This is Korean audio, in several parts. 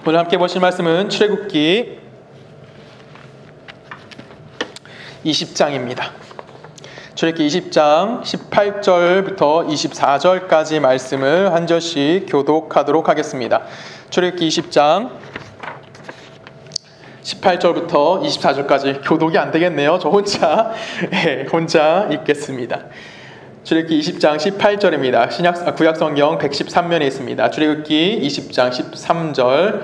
오늘 함께 보실 말씀은 출애굽기 20장입니다. 출애굽기 20장 18절부터 24절까지 말씀을 한 절씩 교독하도록 하겠습니다. 출애굽기 20장 18절부터 24절까지 교독이 안 되겠네요. 저 혼자 읽겠습니다. 출애굽기 20장 18절입니다. 구약성경 113면에 있습니다. 출애굽기 20장 13절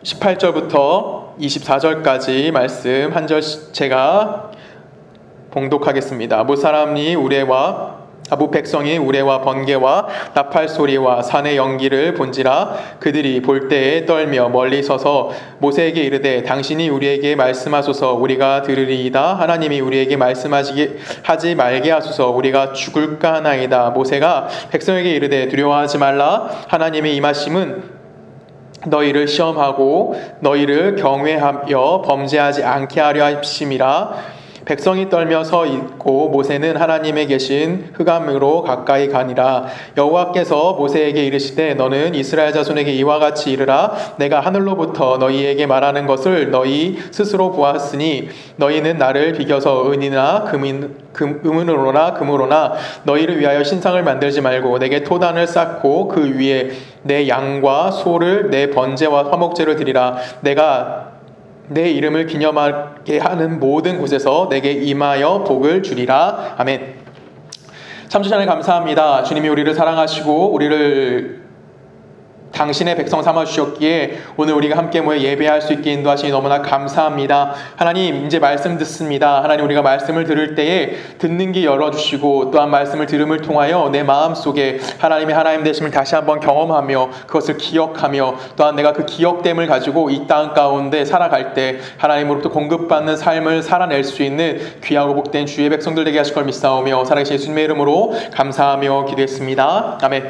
18절부터 24절까지 말씀 한 절씩 제가 봉독하겠습니다. 무 백성이 우레와 번개와 나팔 소리와 산의 연기를 본지라 그들이 볼 때에 떨며 멀리 서서 모세에게 이르되 당신이 우리에게 말씀하소서 우리가 들으리이다. 하나님이 우리에게 말씀하지 말게 하소서 우리가 죽을까 하나이다. 모세가 백성에게 이르되 두려워하지 말라. 하나님의 임하심은 너희를 시험하고 너희를 경외하여 범죄하지 않게 하려 하심이라. 백성이 떨며 서 있고 모세는 하나님의 계신 흑암으로 가까이 가니라. 여호와께서 모세에게 이르시되 너는 이스라엘 자손에게 이와 같이 이르라. 내가 하늘로부터 너희에게 말하는 것을 너희 스스로 보았으니 너희는 나를 비겨서 은이나 금으로나 너희를 위하여 신상을 만들지 말고 내게 토단을 쌓고 그 위에 내 양과 소를 내 번제와 화목제를 드리라. 내가 내 이름을 기념하게 하는 모든 곳에서 내게 임하여 복을 주리라. 아멘. 참 주시하나님 감사합니다. 주님이 우리를 사랑하시고 우리를 당신의 백성 삼아주셨기에 오늘 우리가 함께 모여 예배할 수 있게 인도하시니 너무나 감사합니다. 하나님 이제 말씀 듣습니다. 하나님 우리가 말씀을 들을 때에 듣는 귀 열어주시고 또한 말씀을 들음을 통하여 내 마음속에 하나님의 하나님 되심을 다시 한번 경험하며 그것을 기억하며 또한 내가 그 기억됨을 가지고 이 땅 가운데 살아갈 때 하나님으로부터 공급받는 삶을 살아낼 수 있는 귀하고 복된 주의 백성들 되게 하실 걸 믿사오며 살아계신 예수님의 이름으로 감사하며 기도했습니다. 아멘.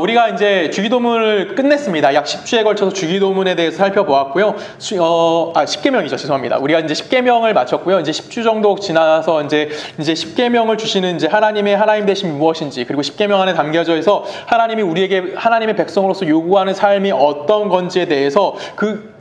우리가 이제 주기도문을 끝냈습니다. 약 10주에 걸쳐서 주기도문에 대해서 살펴보았고요. 10계명이죠. 죄송합니다. 우리가 이제 10계명을 마쳤고요. 이제 10주 정도 지나서 이제 10계명을 주시는 이제 하나님 되심이 무엇인지 그리고 10계명 안에 담겨져 있어 하나님이 우리에게 하나님의 백성으로서 요구하는 삶이 어떤 건지에 대해서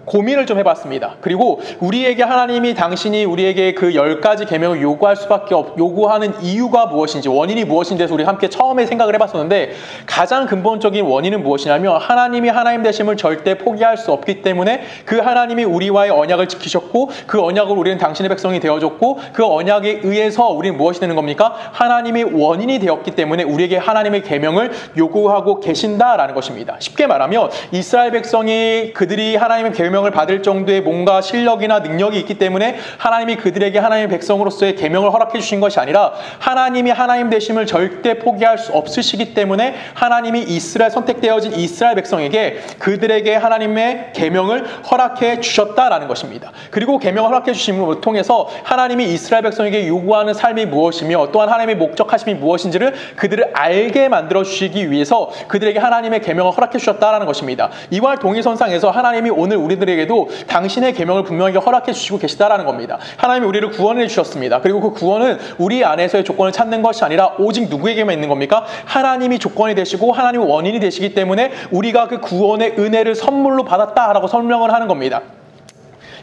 고민을 좀 해봤습니다. 그리고 우리에게 하나님이 당신이 우리에게 그 10가지 계명을 요구하는 이유가 무엇인지 원인이 무엇인지 대해서 우리 함께 처음에 생각을 해봤었는데 가장 근본적인 원인은 무엇이냐면 하나님이 하나님 되심을 절대 포기할 수 없기 때문에 그 하나님이 우리와의 언약을 지키셨고 그 언약을 우리는 당신의 백성이 되어줬고 그 언약에 의해서 우리는 무엇이 되는 겁니까? 하나님이 원인이 되었기 때문에 우리에게 하나님의 계명을 요구하고 계신다라는 것입니다. 쉽게 말하면 이스라엘 백성이 그들이 하나님의 계명을 받을 정도의 뭔가 실력이나 능력이 있기 때문에 하나님이 그들에게 하나님의 백성으로서의 계명을 허락해 주신 것이 아니라 하나님이 하나님 되심을 절대 포기할 수 없으시기 때문에 하나님이 선택되어진 이스라엘 백성에게 그들에게 하나님의 계명을 허락해 주셨다라는 것입니다. 그리고 계명을 허락해 주심을 통해서 하나님이 이스라엘 백성에게 요구하는 삶이 무엇이며 또한 하나님의 목적하심이 무엇인지를 그들을 알게 만들어 주시기 위해서 그들에게 하나님의 계명을 허락해 주셨다라는 것입니다. 이와 동일선상에서 하나님이 오늘 우리들에게도 당신의 계명을 분명하게 허락해 주시고 계시다라는 겁니다. 하나님이 우리를 구원해 주셨습니다. 그리고 그 구원은 우리 안에서의 조건을 찾는 것이 아니라 오직 누구에게만 있는 겁니까? 하나님이 조건이 되시고 하나님이 원인이 되시기 때문에 우리가 그 구원의 은혜를 선물로 받았다라고 설명을 하는 겁니다.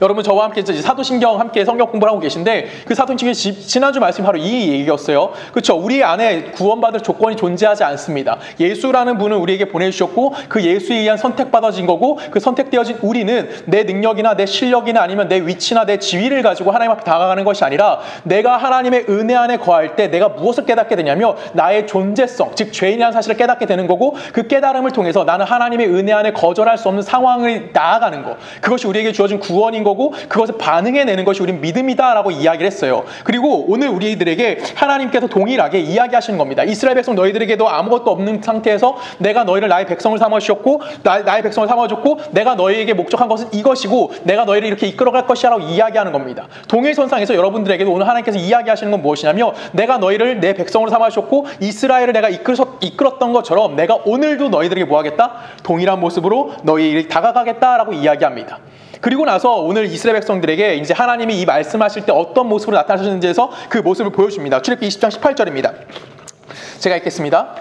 여러분 저와 함께 이제 사도신경 함께 성경 공부를 하고 계신데 그 사도신경 지난주 말씀이 바로 이 얘기였어요. 그렇죠? 우리 안에 구원받을 조건이 존재하지 않습니다. 예수라는 분을 우리에게 보내주셨고 그 예수에 의한 선택받아진 거고 그 선택되어진 우리는 내 능력이나 내 실력이나 아니면 내 위치나 내 지위를 가지고 하나님 앞에 다가가는 것이 아니라 내가 하나님의 은혜 안에 거할 때 내가 무엇을 깨닫게 되냐면 나의 존재성, 즉 죄인이라는 사실을 깨닫게 되는 거고 그 깨달음을 통해서 나는 하나님의 은혜 안에 거절할 수 없는 상황을 나아가는 거, 그것이 우리에게 주어진 구원인 거고 그것을 반응해내는 것이 우린 믿음이다라고 이야기를 했어요. 그리고 오늘 우리들에게 하나님께서 동일하게 이야기하시는 겁니다. 이스라엘 백성 너희들에게도 아무것도 없는 상태에서 내가 너희를 나의 백성을 삼아주셨고 나의 백성을 삼아줬고 내가 너희에게 목적한 것은 이것이고 내가 너희를 이렇게 이끌어갈 것이라고 이야기하는 겁니다. 동일선상에서 여러분들에게도 오늘 하나님께서 이야기하시는 건 무엇이냐면 내가 너희를 내 백성으로 삼아주셨고 이스라엘을 내가 이끌었던 것처럼 내가 오늘도 너희들에게 뭐하겠다? 동일한 모습으로 너희에게 다가가겠다라고 이야기합니다. 그리고 나서 오늘 이스라엘 백성들에게 이제 하나님이 이 말씀하실 때 어떤 모습으로 나타나셨는지에서 그 모습을 보여줍니다. 출애굽기 20장 18절입니다. 제가 읽겠습니다.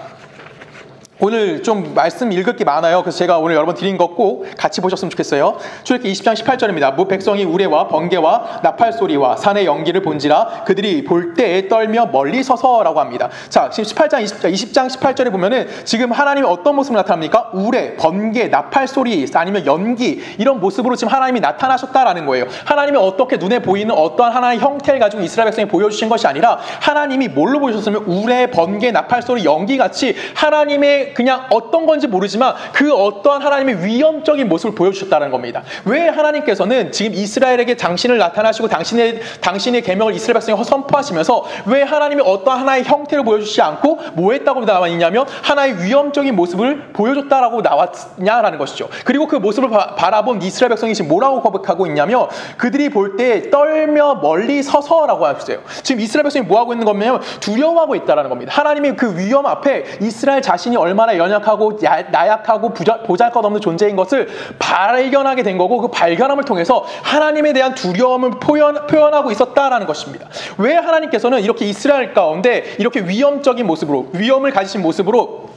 오늘 좀 말씀 읽을 게 많아요. 그래서 제가 오늘 여러분 드린 것 꼭 같이 보셨으면 좋겠어요. 출애굽기 20장 18절입니다. 무 백성이 우레와 번개와 나팔 소리와 산의 연기를 본지라 그들이 볼 때에 떨며 멀리 서서라고 합니다. 자, 지금 20장 18절에 보면은 지금 하나님이 어떤 모습으로 나타납니까? 우레, 번개, 나팔 소리 아니면 연기 이런 모습으로 지금 하나님이 나타나셨다라는 거예요. 하나님이 어떻게 눈에 보이는 어떠한 하나의 형태를 가지고 이스라엘 백성이 보여주신 것이 아니라 하나님이 뭘로 보여주셨으면 우레, 번개, 나팔 소리, 연기 같이 하나님의 그냥 어떤 건지 모르지만 그 어떠한 하나님의 위엄적인 모습을 보여주셨다는 겁니다. 왜 하나님께서는 지금 이스라엘에게 당신을 나타나시고 당신의 계명을 이스라엘 백성에 선포하시면서 왜 하나님이 어떠한 하나의 형태를 보여주시지 않고 뭐 했다고 나와 있냐면 하나의 위엄적인 모습을 보여줬다라고 나왔냐라는 것이죠. 그리고 그 모습을 바라본 이스라엘 백성이 지금 뭐라고 고백하고 있냐면 그들이 볼 때 떨며 멀리 서서라고 하셨어요. 지금 이스라엘 백성이 뭐하고 있는 거냐면 두려워하고 있다는 겁니다. 하나님의 그 위엄 앞에 이스라엘 자신이 얼마나 연약하고 나약하고 보잘것없는 존재인 것을 발견하게 된 거고 그 발견함을 통해서 하나님에 대한 두려움을 표현하고 있었다라는 것입니다. 왜 하나님께서는 이렇게 이스라엘 가운데 이렇게 위엄적인 모습으로 위엄을 가지신 모습으로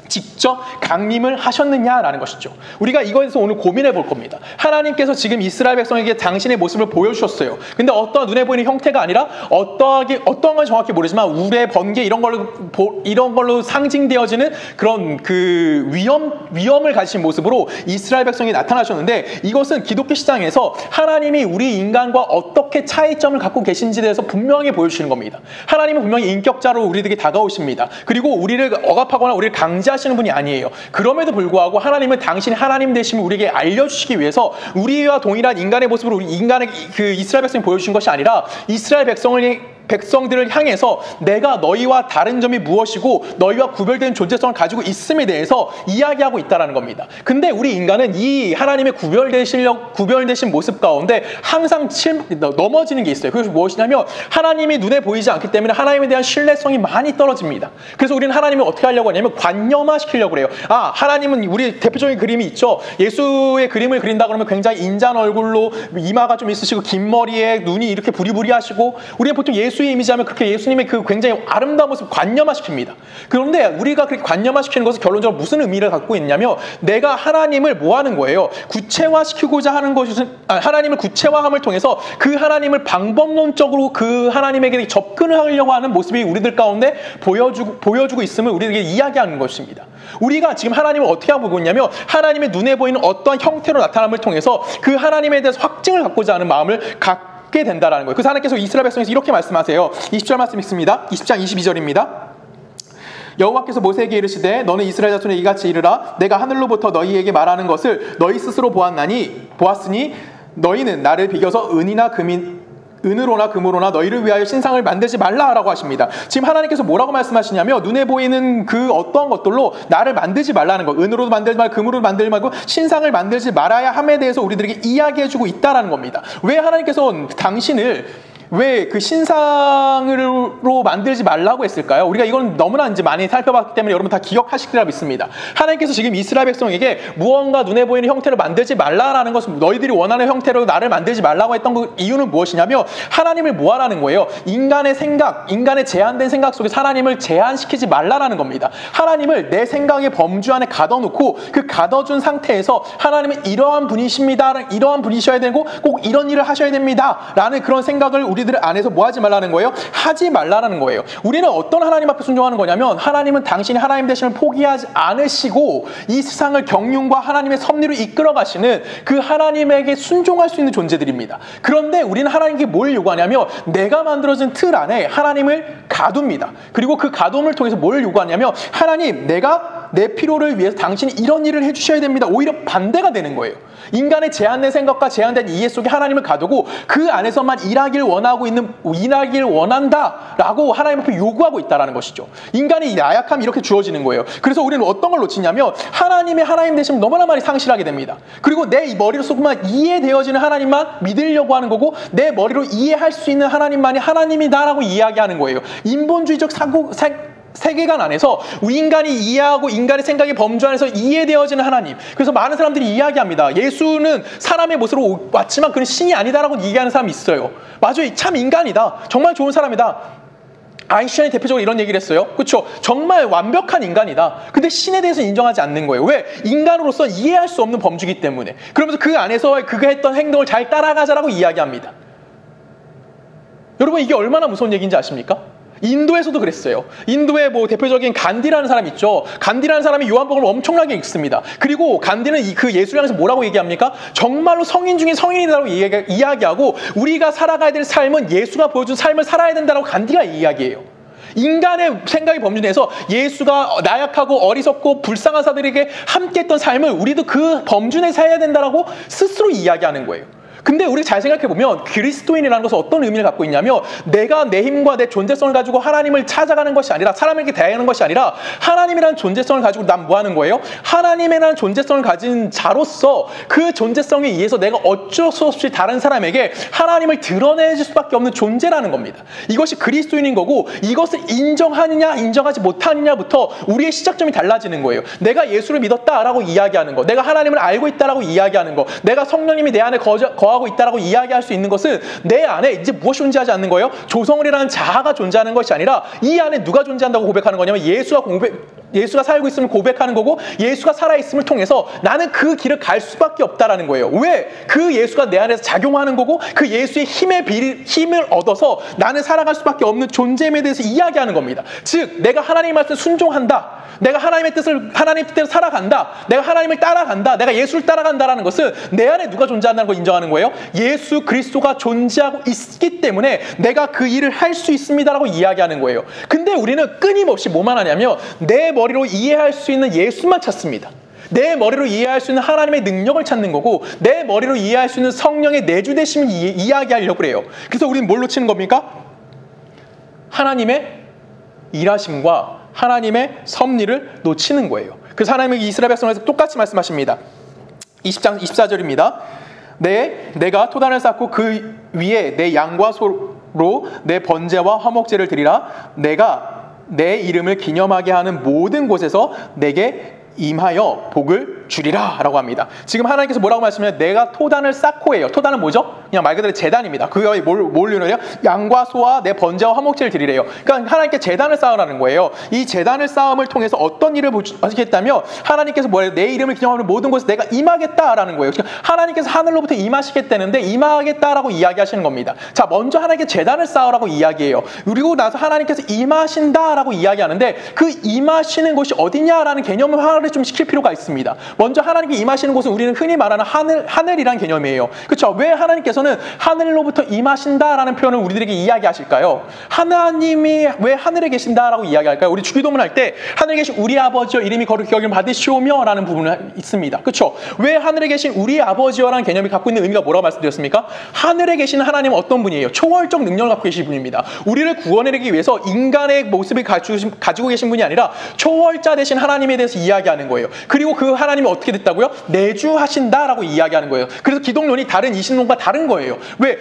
직접 강림을 하셨느냐라는 것이죠. 우리가 이거에서 오늘 고민해 볼 겁니다. 하나님께서 지금 이스라엘 백성에게 당신의 모습을 보여주셨어요. 근데 어떠한 눈에 보이는 형태가 아니라 어떠한 건 정확히 모르지만 우레, 번개 이런 걸로 상징되어지는 그런 그 위엄을 가지신 모습으로 이스라엘 백성이 나타나셨는데 이것은 기독교 시장에서 하나님이 우리 인간과 어떻게 차이점을 갖고 계신지에 대해서 분명히 보여주시는 겁니다. 하나님은 분명히 인격자로 우리들에게 다가오십니다. 그리고 우리를 억압하거나 우리를 강제하시는 분이 아니에요. 그럼에도 불구하고 하나님은 당신이 하나님 되심을 우리에게 알려주시기 위해서 우리와 동일한 인간의 모습으로 우리 인간의 그 이스라엘 백성이 보여주신 것이 아니라 이스라엘 백성들을 향해서 내가 너희와 다른 점이 무엇이고 너희와 구별된 존재성을 가지고 있음에 대해서 이야기하고 있다는 겁니다. 근데 우리 인간은 이 하나님의 구별되신 모습 가운데 항상 넘어지는 게 있어요. 그것이 무엇이냐면 하나님이 눈에 보이지 않기 때문에 하나님에 대한 신뢰성이 많이 떨어집니다. 그래서 우리는 하나님을 어떻게 하려고 하냐면 관념화시키려고 그래요. 하나님은 우리 대표적인 그림이 있죠. 예수의 그림을 그린다 그러면 굉장히 인자한 얼굴로 이마가 좀 있으시고 긴 머리에 눈이 이렇게 부리부리하시고 우리는 보통 예수의 이미지하면 그렇게 예수님의 그 굉장히 아름다운 모습을 관념화시킵니다. 그런데 우리가 그렇게 관념화시키는 것은 결론적으로 무슨 의미를 갖고 있냐면 내가 하나님을 뭐 하는 거예요? 구체화시키고자 하는 것은 하나님을 구체화함을 통해서 그 하나님을 방법론적으로 그 하나님에게 접근을 하려고 하는 모습이 우리들 가운데 보여주고 있음을 우리에게 이야기하는 것입니다. 우리가 지금 하나님을 어떻게 하고 있냐면 하나님의 눈에 보이는 어떠한 형태로 나타남을 통해서 그 하나님에 대해서 확증을 갖고자 하는 마음을 갖게 된다는 거예요. 그래서 하나님께서 이스라엘 백성에서 이렇게 말씀하세요. 20절 말씀 있습니다. 20장 22절입니다. 여호와께서 모세에게 이르시되 너는 이스라엘 자손에 이같이 이르라 내가 하늘로부터 너희에게 말하는 것을 너희 스스로 보았으니 너희는 나를 비겨서 은으로나 금으로나 너희를 위하여 신상을 만들지 말라라고 하십니다. 지금 하나님께서 뭐라고 말씀하시냐면 눈에 보이는 그 어떠한 것들로 나를 만들지 말라는 거. 은으로도 만들지 말고 금으로도 만들지 말고 신상을 만들지 말아야 함에 대해서 우리들에게 이야기해주고 있다라는 겁니다. 왜 하나님께서 당신을 왜 그 신상으로 만들지 말라고 했을까요? 우리가 이건 너무나 이제 많이 살펴봤기 때문에 여러분 다 기억하시리라 믿습니다. 하나님께서 지금 이스라엘 백성에게 무언가 눈에 보이는 형태를 만들지 말라라는 것은 너희들이 원하는 형태로 나를 만들지 말라고 했던 그 이유는 무엇이냐면 하나님을 뭐하라는 거예요? 인간의 생각, 인간의 제한된 생각 속에서 하나님을 제한시키지 말라라는 겁니다. 하나님을 내 생각의 범주 안에 가둬놓고 그 가둬준 상태에서 하나님은 이러한 분이십니다. 이러한 분이셔야 되고 꼭 이런 일을 하셔야 됩니다. 라는 그런 생각을 우리들 안에서 뭐 하지 말라는 거예요? 하지 말라는 거예요. 우리는 어떤 하나님 앞에 순종하는 거냐면 하나님은 당신이 하나님 되심을 포기하지 않으시고 이 세상을 경륜과 하나님의 섭리로 이끌어 가시는 그 하나님에게 순종할 수 있는 존재들입니다. 그런데 우리는 하나님께 뭘 요구하냐면 내가 만들어진 틀 안에 하나님을 가둡니다. 그리고 그 가둠을 통해서 뭘 요구하냐면 하나님 내가 내 필요를 위해서 당신이 이런 일을 해주셔야 됩니다. 오히려 반대가 되는 거예요. 인간의 제한된 생각과 제한된 이해 속에 하나님을 가두고 그 안에서만 일하길 원한다라고 하나님 앞에 요구하고 있다는 것이죠. 인간의 나약함이 이렇게 주어지는 거예요. 그래서 우리는 어떤 걸 놓치냐면 하나님의 하나님 되심을 너무나 많이 상실하게 됩니다. 그리고 내 머릿속만 이해되어지는 하나님만 믿으려고 하는 거고 내 머리로 이해할 수 있는 하나님만이 하나님이다라고 이야기하는 거예요. 인본주의적 세계관 안에서 인간이 이해하고 인간의 생각의 범주 안에서 이해되어지는 하나님. 그래서 많은 사람들이 이야기합니다. 예수는 사람의 모습으로 왔지만 그는 신이 아니다라고 얘기하는 사람이 있어요. 맞아요. 참 인간이다. 정말 좋은 사람이다. 아인슈타인이 대표적으로 이런 얘기를 했어요. 그렇죠? 정말 완벽한 인간이다. 근데 신에 대해서 인정하지 않는 거예요. 왜? 인간으로서 이해할 수 없는 범주이기 때문에. 그러면서 그 안에서 그가 했던 행동을 잘 따라가자라고 이야기합니다. 여러분, 이게 얼마나 무서운 얘기인지 아십니까? 인도에서도 그랬어요. 인도의 대표적인 간디라는 사람 있죠. 간디라는 사람이 요한복음을 엄청나게 읽습니다. 그리고 간디는 그 예수를 향해서 뭐라고 얘기합니까? 정말로 성인 중에 성인이라고 이야기하고 우리가 살아가야 될 삶은 예수가 보여준 삶을 살아야 된다고 간디가 이야기해요. 인간의 생각의 범주 내에서 예수가 나약하고 어리석고 불쌍한 사들에게 함께했던 삶을 우리도 그 범주 내에서 해야 된다고 스스로 이야기하는 거예요. 근데 우리가 잘 생각해보면 그리스도인이라는 것은 어떤 의미를 갖고 있냐면 내가 내 힘과 내 존재성을 가지고 하나님을 찾아가는 것이 아니라 사람에게 대하는 것이 아니라 하나님이라는 존재성을 가지고 난 뭐 하는 거예요? 하나님이라는 존재성을 가진 자로서 그 존재성에 의해서 내가 어쩔 수 없이 다른 사람에게 하나님을 드러내줄 수밖에 없는 존재라는 겁니다. 이것이 그리스도인인 거고 이것을 인정하느냐 인정하지 못하느냐부터 우리의 시작점이 달라지는 거예요. 내가 예수를 믿었다라고 이야기하는 거, 내가 하나님을 알고 있다라고 이야기하는 거, 내가 성령님이 내 안에 거하고 있다라고 이야기할 수 있는 것은 내 안에 이제 무엇이 존재하지 않는 거예요? 조성을이라는 자아가 존재하는 것이 아니라 이 안에 누가 존재한다고 고백하는 거냐면 예수가 살고 있음을 고백하는 거고 예수가 살아있음을 통해서 나는 그 길을 갈 수밖에 없다라는 거예요. 왜? 그 예수가 내 안에서 작용하는 거고 그 예수의 힘을 얻어서 나는 살아갈 수밖에 없는 존재에 대해서 이야기하는 겁니다. 즉 내가 하나님의 말씀에 순종한다. 내가 하나님의 뜻대로 살아간다. 내가 하나님을 따라간다. 내가 예수를 따라간다라는 것은 내 안에 누가 존재한다는 걸 인정하는 거예요. 예수 그리스도가 존재하고 있기 때문에 내가 그 일을 할 수 있습니다라고 이야기하는 거예요. 근데 우리는 끊임없이 뭐만 하냐면 내 머리로 이해할 수 있는 예수만 찾습니다. 내 머리로 이해할 수 있는 하나님의 능력을 찾는 거고 내 머리로 이해할 수 있는 성령의 내주되심을 이야기하려고 그래요. 그래서 우리는 뭘 놓치는 겁니까? 하나님의 일하심과 하나님의 섭리를 놓치는 거예요. 그래서 하나님이 이스라엘 백성에서 똑같이 말씀하십니다. 20장 24절입니다. 내가 토단을 쌓고 그 위에 내 양과 소로 내 번제와 화목제를 드리라. 내가 내 이름을 기념하게 하는 모든 곳에서 내게 임하여 복을 주리라 라고 합니다. 지금 하나님께서 뭐라고 말씀하시냐면 내가 토단을 쌓고 해요. 토단은 뭐죠? 그냥 말 그대로 제단입니다. 그거에 뭘 이루느냐? 양과 소와 내 번제와 화목제를 드리래요. 그러니까 하나님께 제단을 쌓으라는 거예요. 이 제단을 쌓음을 통해서 어떤 일을 하시겠다며 하나님께서 뭐예요? 내 이름을 기념하는 모든 곳에 내가 임하겠다라는 거예요. 그러니까 하나님께서 하늘로부터 임하시겠다는데 임하겠다라고 이야기하시는 겁니다. 자, 먼저 하나님께 제단을 쌓으라고 이야기해요. 그리고 나서 하나님께서 임하신다라고 이야기하는데 그 임하시는 곳이 어디냐라는 개념을 화를 좀 시킬 필요가 있습니다. 먼저 하나님께 임하시는 곳은 우리는 흔히 말하는 하늘이란 개념이에요. 그렇죠? 왜 하나님께서는 하늘로부터 임하신다라는 표현을 우리들에게 이야기하실까요? 하나님이 왜 하늘에 계신다라고 이야기할까요? 우리 주기도문 할 때 하늘에 계신 우리 아버지여 이름이 거룩히 여김을 받으시오며 라는 부분이 있습니다. 그렇죠? 왜 하늘에 계신 우리 아버지여라는 개념이 갖고 있는 의미가 뭐라고 말씀드렸습니까? 하늘에 계신 하나님은 어떤 분이에요? 초월적 능력을 갖고 계신 분입니다. 우리를 구원해내기 위해서 인간의 모습을 가지고 계신 분이 아니라 초월자 되신 하나님에 대해서 이야기하는 거예요. 그리고 그 하나님이 어떻게 됐다고요? 내주하신다라고 이야기하는 거예요. 그래서 기독론이 다른 이신론과 다른 거예요. 왜?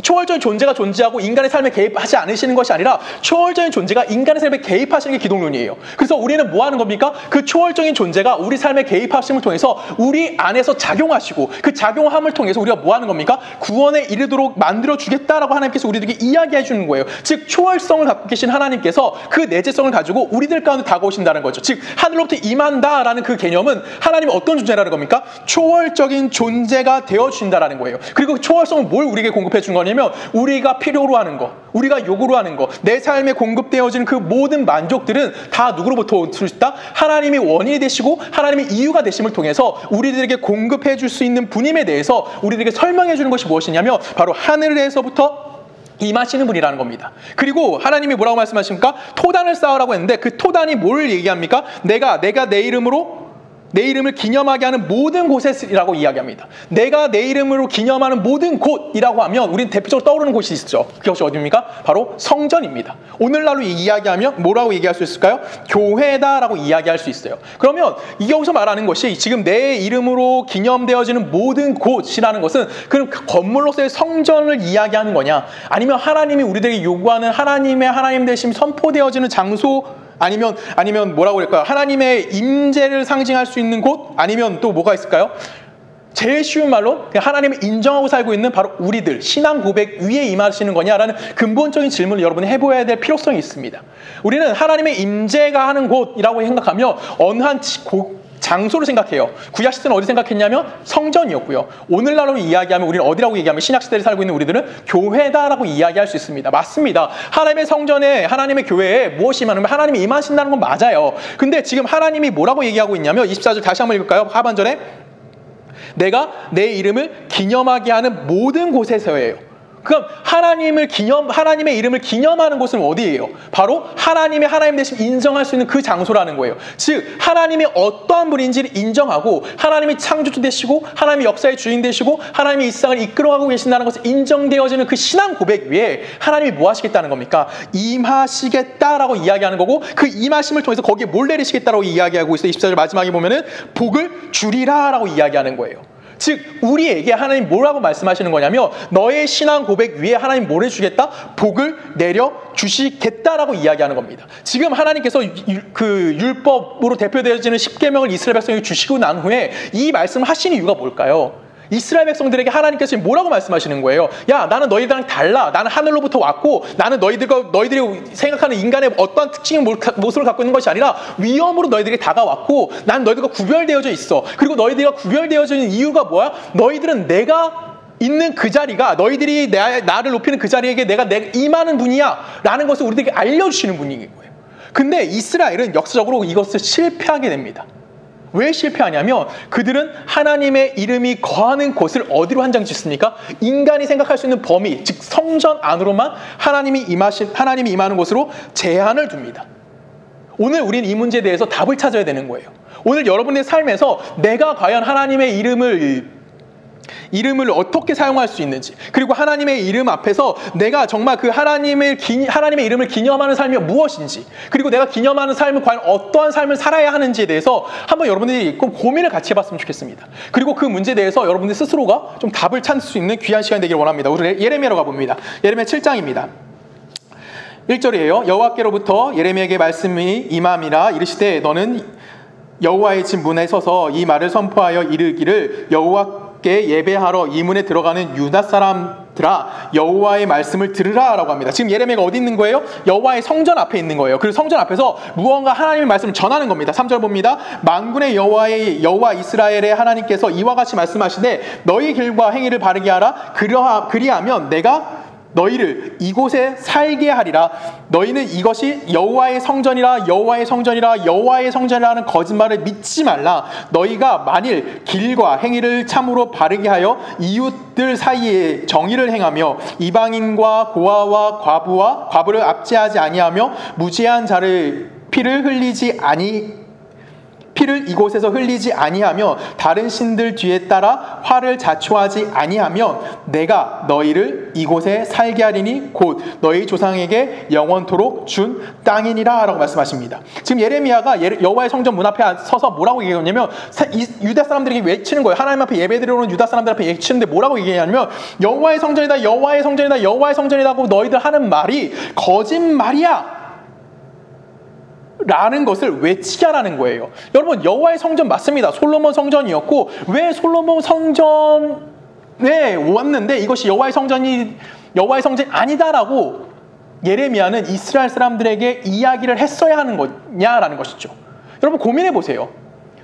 초월적인 존재가 존재하고 인간의 삶에 개입하지 않으시는 것이 아니라 초월적인 존재가 인간의 삶에 개입하시는 게 기독론이에요. 그래서 우리는 뭐 하는 겁니까? 그 초월적인 존재가 우리 삶에 개입하심을 통해서 우리 안에서 작용하시고 그 작용함을 통해서 우리가 뭐 하는 겁니까? 구원에 이르도록 만들어주겠다라고 하나님께서 우리들에게 이야기해 주는 거예요. 즉 초월성을 갖고 계신 하나님께서 그 내재성을 가지고 우리들 가운데 다가오신다는 거죠. 즉 하늘로부터 임한다라는 그 개념은 하나님이 어떤 존재라는 겁니까? 초월적인 존재가 되어주신다라는 거예요. 그리고 그 초월성은 뭘 우리에게 공급해 준 거냐면 우리가 필요로 하는 거, 우리가 요구로 하는 거, 내 삶에 공급되어지는 그 모든 만족들은 다 누구로부터 올 수 있다? 하나님이 원인이 되시고 하나님의 이유가 되심을 통해서 우리들에게 공급해 줄 수 있는 분임에 대해서 우리들에게 설명해 주는 것이 무엇이냐면 바로 하늘에서부터 임하시는 분이라는 겁니다. 그리고 하나님이 뭐라고 말씀하십니까? 토단을 쌓으라고 했는데 그 토단이 뭘 얘기합니까? 내가 내 이름으로 내 이름을 기념하게 하는 모든 곳이라고 이야기합니다. 내가 내 이름으로 기념하는 모든 곳이라고 하면 우리는 대표적으로 떠오르는 곳이 있죠. 그것이 어디입니까? 바로 성전입니다. 오늘날로 이야기하면 뭐라고 얘기할 수 있을까요? 교회다라고 이야기할 수 있어요. 그러면 여기서 말하는 것이 지금 내 이름으로 기념되어지는 모든 곳이라는 것은 그럼 건물로서의 성전을 이야기하는 거냐? 아니면 하나님이 우리들에게 요구하는 하나님 되심이 선포되어지는 장소 아니면 뭐라고 그럴까요? 하나님의 임재를 상징할 수 있는 곳? 아니면 또 뭐가 있을까요? 제일 쉬운 말로 하나님을 인정하고 살고 있는 바로 우리들, 신앙 고백 위에 임하시는 거냐라는 근본적인 질문을 여러분이 해보아야 될 필요성이 있습니다. 우리는 하나님의 임재가 하는 곳이라고 생각하며 어느 한 장소를 생각해요. 구약시대는 어디 생각했냐면 성전이었고요. 오늘날로 이야기하면 우리는 어디라고 얘기하면 신약시대를 살고 있는 우리들은 교회다라고 이야기할 수 있습니다. 맞습니다. 하나님의 성전에, 하나님의 교회에 무엇이 임하냐면 하나님이 임하신다는 건 맞아요. 근데 지금 하나님이 뭐라고 얘기하고 있냐면 24절 다시 한번 읽을까요? 하반절에 내가 내 이름을 기념하게 하는 모든 곳에서예요. 그럼 하나님의 이름을 기념하는 곳은 어디예요? 바로 하나님 대신 인정할 수 있는 그 장소라는 거예요. 즉 하나님이 어떠한 분인지를 인정하고 하나님이 창조주 되시고 하나님이 역사의 주인 되시고 하나님이 이 세상을 이끌어가고 계신다는 것이 인정되어지는 그 신앙 고백 위에 하나님이 뭐 하시겠다는 겁니까? 임하시겠다라고 이야기하는 거고, 그 임하심을 통해서 거기에 뭘 내리시겠다라고 이야기하고 있어요. 24절 마지막에 보면은 복을 주리라라고 이야기하는 거예요. 즉 우리에게 하나님 뭐라고 말씀하시는 거냐면 너의 신앙 고백 위에 하나님 뭘 해주겠다? 복을 내려주시겠다라고 이야기하는 겁니다. 지금 하나님께서 그 율법으로 대표되어지는 10계명을 이스라엘 백성에게 주시고 난 후에 이 말씀을 하신 이유가 뭘까요? 이스라엘 백성들에게 하나님께서 지금 뭐라고 말씀하시는 거예요? 야, 나는 너희들랑 달라. 나는 하늘로부터 왔고 나는 너희들이 생각하는 인간의 어떠한 특징의 모습을 갖고 있는 것이 아니라 위엄으로 너희들에게 다가왔고 난 너희들과 구별되어져 있어. 그리고 너희들과 구별되어져 있는 이유가 뭐야? 너희들은 내가 있는 그 자리가, 너희들이 나를 높이는 그 자리에게 내가 임하는 분이야 라는 것을 우리들에게 알려주시는 분인 거예요. 근데 이스라엘은 역사적으로 이것을 실패하게 됩니다. 왜 실패하냐면 그들은 하나님의 이름이 거하는 곳을 어디로 한정 짓습니까? 인간이 생각할 수 있는 범위, 즉 성전 안으로만 하나님이 임하는 곳으로 제한을 둡니다. 오늘 우리는 이 문제에 대해서 답을 찾아야 되는 거예요. 오늘 여러분의 삶에서 내가 과연 하나님의 이름을 어떻게 사용할 수 있는지, 그리고 하나님의 이름 앞에서 내가 정말 그 하나님의 이름을 기념하는 삶이 무엇인지, 그리고 내가 기념하는 삶은 과연 어떠한 삶을 살아야 하는지에 대해서 한번 여러분들이 고민을 같이 해봤으면 좋겠습니다. 그리고 그 문제에 대해서 여러분들 스스로가 좀 답을 찾을 수 있는 귀한 시간이 되길 원합니다. 우리 예레미야로 가봅니다. 예레미야 7장입니다. 1절이에요. 여호와께로부터 예레미야에게 말씀이 임함이라 이르시되 너는 여호와의 집 문에 서서 이 말을 선포하여 이르기를 여호와께 예배하러 이 문에 들어가는 유다 사람들아 여호와의 말씀을 들으라 라고 합니다. 지금 예레미야가 어디 있는 거예요? 여호와의 성전 앞에 있는 거예요. 그리고 성전 앞에서 무언가 하나님의 말씀을 전하는 겁니다. 3절 봅니다. 만군의 여호와 이스라엘의 하나님께서 이와 같이 말씀하시되 너희 길과 행위를 바르게 하라. 그리하면 내가 너희를 이곳에 살게 하리라. 너희는 이것이 여호와의 성전이라 하는 거짓말을 믿지 말라. 너희가 만일 길과 행위를 참으로 바르게 하여 이웃들 사이에 정의를 행하며 이방인과 고아와 과부를 압제하지 아니하며 무죄한 자를 피를 이곳에서 흘리지 아니하며 다른 신들 뒤에 따라 화를 자초하지 아니하면 내가 너희를 이곳에 살게 하리니 곧 너희 조상에게 영원토록 준 땅이니라 라고 말씀하십니다. 지금 예레미야가 여호와의 성전 문 앞에 서서 뭐라고 얘기하냐면 유다 사람들에게 외치는 거예요. 하나님 앞에 예배드리러 오는 유다 사람들 앞에 외치는데 뭐라고 얘기하냐면 여호와의 성전이다 여호와의 성전이다 여호와의 성전이다 하고 너희들 하는 말이 거짓말이야 라는 것을 외치게 하라는 거예요. 여러분 여호와의 성전 맞습니다. 솔로몬 성전이었고 왜 솔로몬 성전에 왔는데 이것이 여호와의 성전이 아니다라고 예레미야는 이스라엘 사람들에게 이야기를 했어야 하는 거냐라는 것이죠. 여러분 고민해 보세요.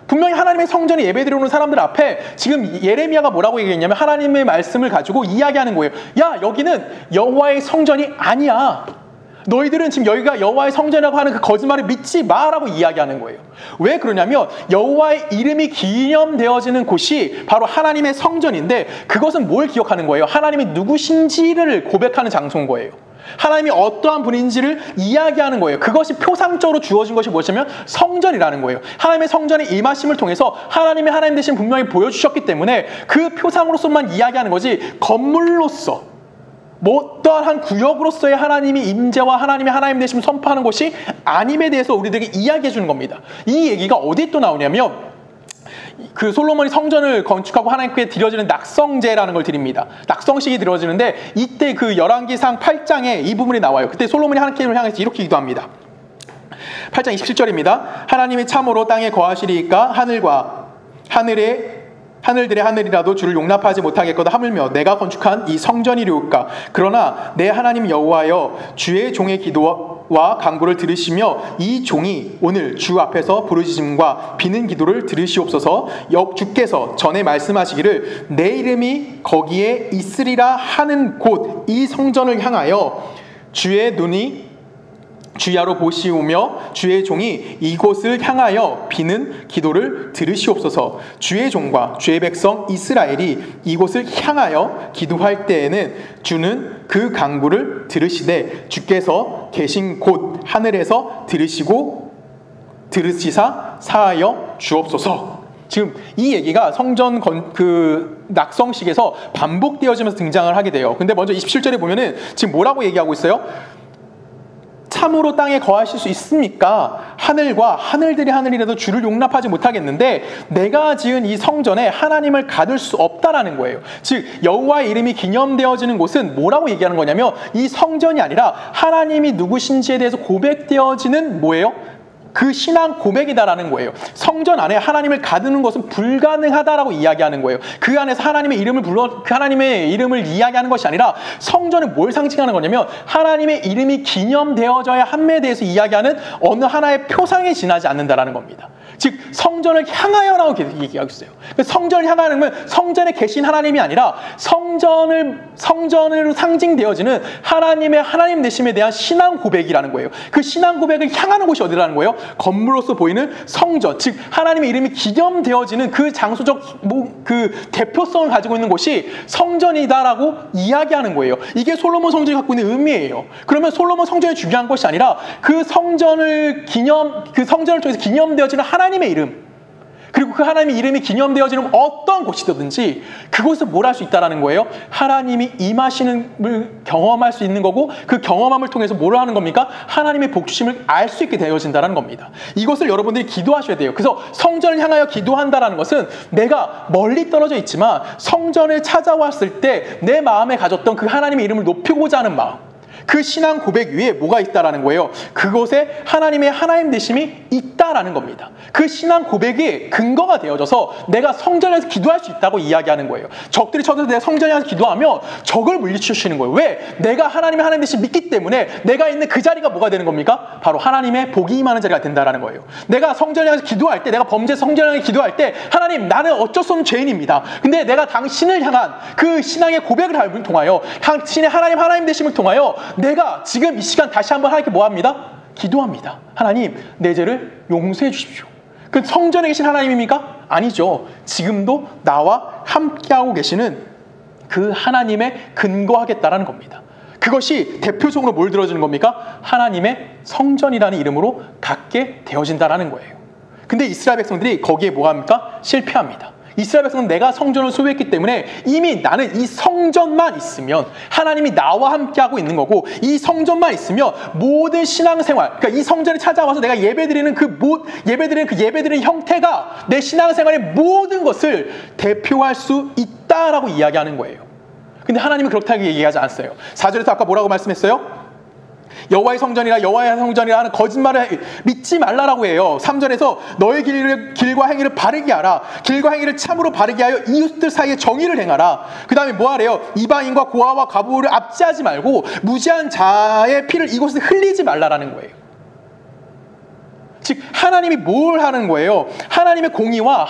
분명히 하나님의 성전에 예배드리러 오는 사람들 앞에 지금 예레미야가 뭐라고 얘기했냐면 하나님의 말씀을 가지고 이야기하는 거예요. 야 여기는 여호와의 성전이 아니야. 너희들은 지금 여기가 여호와의 성전이라고 하는 그 거짓말을 믿지 마라고 이야기하는 거예요. 왜 그러냐면 여호와의 이름이 기념되어지는 곳이 바로 하나님의 성전인데 그것은 뭘 기억하는 거예요? 하나님이 누구신지를 고백하는 장소인 거예요. 하나님이 어떠한 분인지를 이야기하는 거예요. 그것이 표상적으로 주어진 것이 무엇이냐면 성전이라는 거예요. 하나님의 성전의 임하심을 통해서 하나님 대신 분명히 보여주셨기 때문에 그 표상으로서만 이야기하는 거지 건물로서 어떠한 한 구역으로서의 하나님이 임재와 하나님 되심을 선포하는 것이 아님에 대해서 우리들에게 이야기해 주는 겁니다. 이 얘기가 어디 또 나오냐면 그 솔로몬이 성전을 건축하고 하나님께 드려지는 낙성제라는 걸 드립니다. 낙성식이 드려지는데 이때 그 열왕기상 8장에 이 부분이 나와요. 그때 솔로몬이 하나님을 향해서 이렇게 기도합니다. 8장 27절입니다. 하나님이 참으로 땅에 거하시리이까 하늘과 하늘에 하늘들의 하늘이라도 주를 용납하지 못하겠거든 하물며 내가 건축한 이 성전이리오까. 그러나 내 하나님 여호와여, 주의 종의 기도와 간구를 들으시며 이 종이 오늘 주 앞에서 부르짖음과 비는 기도를 들으시옵소서. 주께서 전에 말씀하시기를 내 이름이 거기에 있으리라 하는 곳 이 성전을 향하여 주의 눈이 주야로 보시오며 주의 종이 이곳을 향하여 비는 기도를 들으시옵소서. 주의 종과 주의 백성 이스라엘이 이곳을 향하여 기도할 때에는 주는 그 간구를 들으시되 주께서 계신 곳 하늘에서 들으시사 사하여 주옵소서. 지금 이 얘기가 성전 낙성식에서 반복되어지면서 등장을 하게 돼요. 근데 먼저 27절에 보면은 지금 뭐라고 얘기하고 있어요? 참으로 땅에 거하실 수 있습니까? 하늘과 하늘들이 하늘이라도 주를 용납하지 못하겠는데 내가 지은 이 성전에 하나님을 가둘 수 없다라는 거예요. 즉 여호와의 이름이 기념되어지는 곳은 뭐라고 얘기하는 거냐면 이 성전이 아니라 하나님이 누구신지에 대해서 고백되어지는 뭐예요? 그 신앙 고백이다라는 거예요. 성전 안에 하나님을 가두는 것은 불가능하다라고 이야기하는 거예요. 그 안에서 하나님의 이름을 이야기하는 것이 아니라 성전은 뭘 상징하는 거냐면 하나님의 이름이 기념되어져야 함에 대해서 이야기하는 어느 하나의 표상에 지나지 않는다라는 겁니다. 즉 성전을 향하여라고 얘기하고 있어요. 성전을 향하는 건 성전에 계신 하나님이 아니라 성전으로 상징되어지는 하나님의 하나님 되심에 대한 신앙 고백이라는 거예요. 그 신앙 고백을 향하는 곳이 어디라는 거예요? 건물로서 보이는 성전, 즉 하나님의 이름이 기념되어지는 그 장소적 그 대표성을 가지고 있는 곳이 성전이다라고 이야기하는 거예요. 이게 솔로몬 성전이 갖고 있는 의미예요. 그러면 솔로몬 성전이 중요한 것이 아니라 그 성전을 통해서 기념되어지는 하나님의 이름, 그리고 그 하나님의 이름이 기념되어지는 어떤 곳이든지 그곳을 뭘 할 수 있다는 거예요? 하나님이 임하시는 경험할 수 있는 거고 그 경험함을 통해서 뭘 하는 겁니까? 하나님의 복주심을 알 수 있게 되어진다는 겁니다. 이것을 여러분들이 기도하셔야 돼요. 그래서 성전을 향하여 기도한다는 것은 내가 멀리 떨어져 있지만 성전을 찾아왔을 때 내 마음에 가졌던 그 하나님의 이름을 높이고자 하는 마음, 그 신앙 고백 위에 뭐가 있다라는 거예요? 그곳에 하나님의 하나님 되심이 있다라는 겁니다. 그 신앙 고백이 근거가 되어져서 내가 성전에서 기도할 수 있다고 이야기하는 거예요. 적들이 쳐들어서 내가 성전에서 기도하면 적을 물리치시는 거예요. 왜? 내가 하나님의 하나님 되심 믿기 때문에 내가 있는 그 자리가 뭐가 되는 겁니까? 바로 하나님의 복이 임하는 자리가 된다라는 거예요. 내가 성전에 가서 기도할 때, 내가 범죄 성전에 가서 기도할 때 하나님, 나는 어쩔 수 없는 죄인입니다. 근데 내가 당신을 향한 그 신앙의 고백을 통하여 당신의 하나님 되심을 통하여 내가 지금 이 시간 다시 한번 하나님께 뭐합니다? 기도합니다. 하나님, 내 죄를 용서해 주십시오. 그 성전에 계신 하나님입니까? 아니죠. 지금도 나와 함께하고 계시는 그 하나님에 근거하겠다라는 겁니다. 그것이 대표적으로 뭘 들어주는 겁니까? 하나님의 성전이라는 이름으로 갖게 되어진다라는 거예요. 근데 이스라엘 백성들이 거기에 뭐 합니까? 실패합니다. 이스라엘 백성은 내가 성전을 소유했기 때문에 이미 나는 이 성전만 있으면 하나님이 나와 함께하고 있는 거고, 이 성전만 있으면 모든 신앙생활, 그러니까 이 성전에 찾아와서 내가 예배드리는 예배드리는 형태가 내 신앙생활의 모든 것을 대표할 수 있다라고 이야기하는 거예요. 근데 하나님은 그렇다고 얘기하지 않았어요. 4절에서 아까 뭐라고 말씀했어요? 여호와의 성전이라 하는 거짓말을 믿지 말라라고 해요. 3절에서 너의 길과 행위를 바르게 하라. 길과 행위를 참으로 바르게 하여 이웃들 사이에 정의를 행하라. 그 다음에 뭐 하래요? 이방인과 고아와 과부를 압제하지 말고 무지한 자의 피를 이곳에 흘리지 말라라는 거예요. 즉 하나님이 뭘 하는 거예요? 하나님의 공의와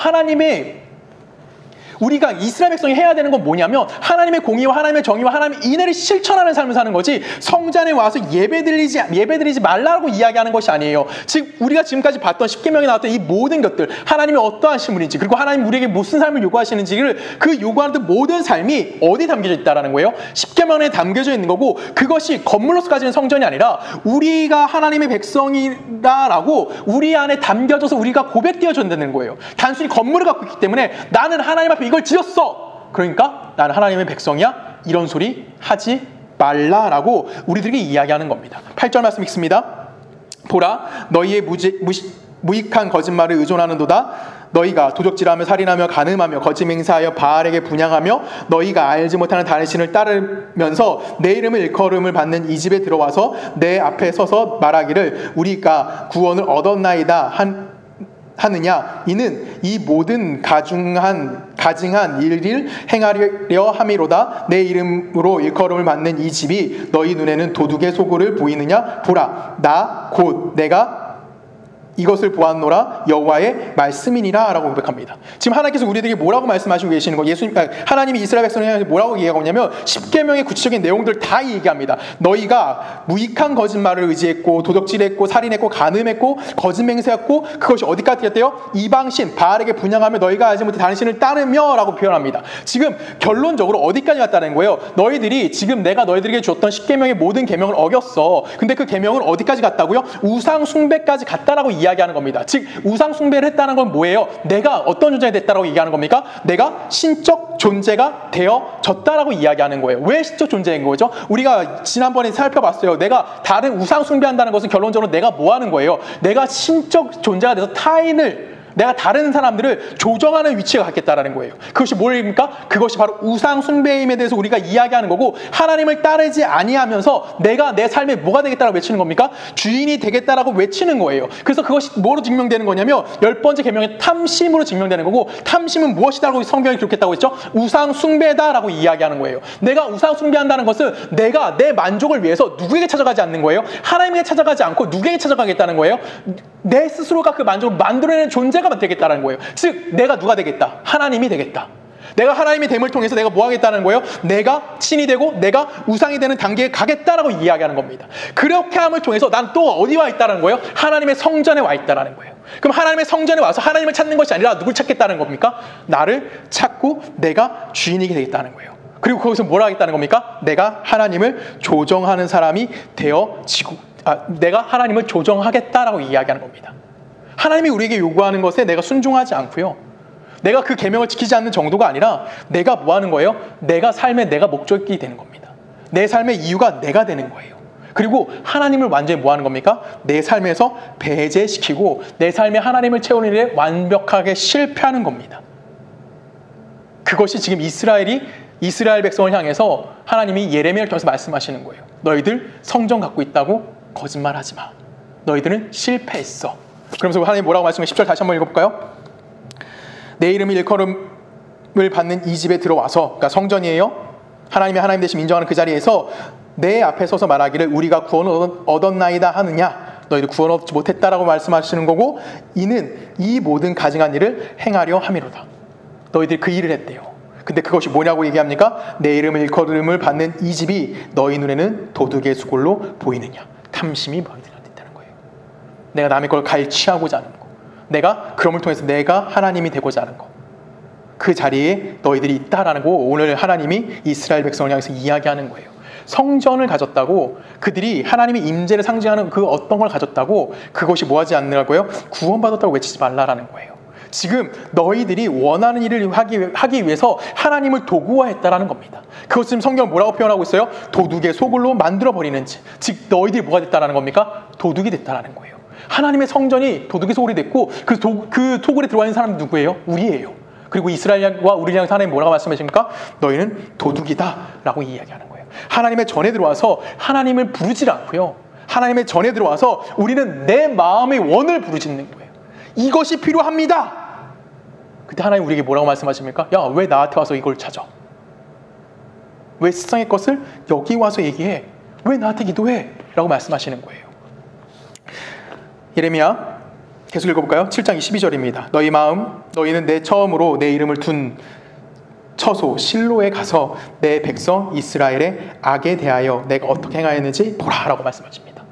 우리가 이스라엘 백성이 해야 되는 건 뭐냐면 하나님의 공의와 하나님의 정의와 하나님의 인애를 실천하는 삶을 사는 거지, 성전에 와서 예배드리지 말라고 이야기하는 것이 아니에요. 즉 우리가 지금까지 봤던 십계명에 나왔던 이 모든 것들, 하나님이 어떠하신 분인지, 그리고 하나님 우리에게 무슨 삶을 요구하시는지를 그 요구하는 모든 삶이 어디 담겨져 있다는 거예요? 십계명에 담겨져 있는 거고, 그것이 건물로서 가지는 성전이 아니라 우리가 하나님의 백성이다라고 우리 안에 담겨져서 우리가 고백되어진다는 거예요. 단순히 건물을 갖고 있기 때문에 나는 하나님 앞에 이걸 지었어, 그러니까 나는 하나님의 백성이야, 이런 소리 하지 말라라고 우리들에게 이야기하는 겁니다. 8절 말씀 읽습니다. 보라, 너희의 무익한 거짓말을 의존하는도다. 너희가 도적질하며 살인하며 간음하며 거짓 맹세하여 바알에게 분향하며 너희가 알지 못하는 다른 신을 따르면서 내 이름을 일컬음을 받는 이 집에 들어와서 내 앞에 서서 말하기를 우리가 구원을 얻었나이다 하느냐 이는 이 모든 가증한 일을 행하려 함이로다. 내 이름으로 일컬음을 받는 이 집이 너희 눈에는 도둑의 소굴을 보이느냐. 보라, 나 곧 내가 이것을 보았노라. 여호와의 말씀이니라 라고 고백합니다. 지금 하나님께서 우리들에게 뭐라고 말씀하시고 계시는 거, 하나님이 이스라엘 백성을 향해서 뭐라고 얘기하고 있냐면 10계명의 구체적인 내용들 다 얘기합니다. 너희가 무익한 거짓말을 의지했고 도적질했고 살인했고 간음했고 거짓 맹세했고 그것이 어디까지 갔대요? 이방신 바알에게 분향하며 너희가 알지 못해 다른 신을 따르며 라고 표현합니다. 지금 결론적으로 어디까지 갔다는 거예요? 너희들이 지금 내가 너희들에게 줬던 10계명의 모든 계명을 어겼어. 근데 그 계명은 어디까지 갔다고요? 우상 숭배까지 갔다라고 이야기하는 겁니다. 즉 우상 숭배를 했다는 건 뭐예요? 내가 어떤 존재가 됐다라고 얘기하는 겁니까? 내가 신적 존재가 되어졌다라고 이야기하는 거예요. 왜 신적 존재인 거죠? 우리가 지난번에 살펴봤어요. 내가 다른 우상 숭배한다는 것은 결론적으로 내가 뭐 하는 거예요? 내가 신적 존재가 돼서 내가 다른 사람들을 조정하는 위치에 갖겠다라는 거예요. 그것이 뭘입니까? 그것이 바로 우상 숭배임에 대해서 우리가 이야기하는 거고, 하나님을 따르지 아니하면서 내가 내 삶에 뭐가 되겠다라고 외치는 겁니까? 주인이 되겠다라고 외치는 거예요. 그래서 그것이 뭐로 증명되는 거냐면 10번째 계명의 탐심으로 증명되는 거고, 탐심은 무엇이다라고 성경이 기록했다고 했죠? 우상 숭배다라고 이야기하는 거예요. 내가 우상 숭배한다는 것은 내가 내 만족을 위해서 누구에게 찾아가지 않는 거예요? 하나님에게 찾아가지 않고 누구에게 찾아가겠다는 거예요? 내 스스로가 그 만족을 만들어내는 존재가 되겠다는 거예요. 즉 내가 누가 되겠다? 하나님이 되겠다. 내가 하나님의 됨을 통해서 내가 뭐 하겠다는 거예요? 내가 신이 되고 내가 우상이 되는 단계에 가겠다라고 이야기하는 겁니다. 그렇게 함을 통해서 난 또 어디 와 있다는 거예요? 하나님의 성전에 와 있다는 거예요. 그럼 하나님의 성전에 와서 하나님을 찾는 것이 아니라 누굴 찾겠다는 겁니까? 나를 찾고 내가 주인이 되겠다는 거예요. 그리고 거기서 뭘 하겠다는 겁니까? 내가 하나님을 조정하는 사람이 내가 하나님을 조정하겠다라고 이야기하는 겁니다. 하나님이 우리에게 요구하는 것에 내가 순종하지 않고요, 내가 그 계명을 지키지 않는 정도가 아니라 내가 뭐 하는 거예요? 내가 삶에 내가 목적이 되는 겁니다. 내 삶의 이유가 내가 되는 거예요. 그리고 하나님을 완전히 뭐 하는 겁니까? 내 삶에서 배제시키고 내 삶에 하나님을 채우는 일에 완벽하게 실패하는 겁니다. 그것이 지금 이스라엘 백성을 향해서 하나님이 예레미야를 통해서 말씀하시는 거예요. 너희들 성전 갖고 있다고 거짓말하지 마. 너희들은 실패했어. 그러면서 하나님이 뭐라고 말씀해? 10절 다시 한번 읽어볼까요? 내 이름이 일컬음을 받는 이 집에 들어와서, 그러니까 성전이에요. 하나님이 하나님 되심 인정하는 그 자리에서 내 앞에 서서 말하기를 우리가 구원을 얻었나이다 하느냐? 너희들 구원 얻지 못했다라고 말씀하시는 거고, 이는 이 모든 가증한 일을 행하려 함이로다. 너희들이 그 일을 했대요. 근데 그것이 뭐냐고 얘기합니까? 내 이름을 일컬음을 받는 이 집이 너희 눈에는 도둑의 수골로 보이느냐? 탐심이 너희들 내가 남의 걸 갈취하고자 하는 거, 내가 그럼을 통해서 내가 하나님이 되고자 하는 거, 그 자리에 너희들이 있다라는 거 오늘 하나님이 이스라엘 백성을 향해서 이야기하는 거예요. 성전을 가졌다고, 그들이 하나님의 임재를 상징하는 그 어떤 걸 가졌다고 그것이 뭐하지 않느라고요? 구원받았다고 외치지 말라라는 거예요. 지금 너희들이 원하는 일을 하기 위해서 하나님을 도구화했다라는 겁니다. 그것 지금 성경은 뭐라고 표현하고 있어요? 도둑의 소굴로 만들어버리는지, 즉 너희들이 뭐가 됐다라는 겁니까? 도둑이 됐다라는 거예요. 하나님의 성전이 도둑의 소굴이 됐고 그 소굴에 들어와 있는 사람이 누구예요? 우리예요. 그리고 이스라엘과 우리를 향해서 하나님 뭐라고 말씀하십니까? 너희는 도둑이다 라고 이야기하는 거예요. 하나님의 전에 들어와서 하나님을 부르지 않고요, 하나님의 전에 들어와서 우리는 내 마음의 원을 부르짖는 거예요. 이것이 필요합니다. 그때 하나님 우리에게 뭐라고 말씀하십니까? 야, 왜 나한테 와서 이걸 찾아? 왜 세상의 것을 여기 와서 얘기해? 왜 나한테 기도해? 라고 말씀하시는 거예요. 예레미야 계속 읽어볼까요? 7장 22절입니다. 너희는 내 처음으로 내 이름을 둔 처소 실로에 가서 내 백성 이스라엘의 악에 대하여 내가 어떻게 행하였는지 보라 라고 말씀하십니다.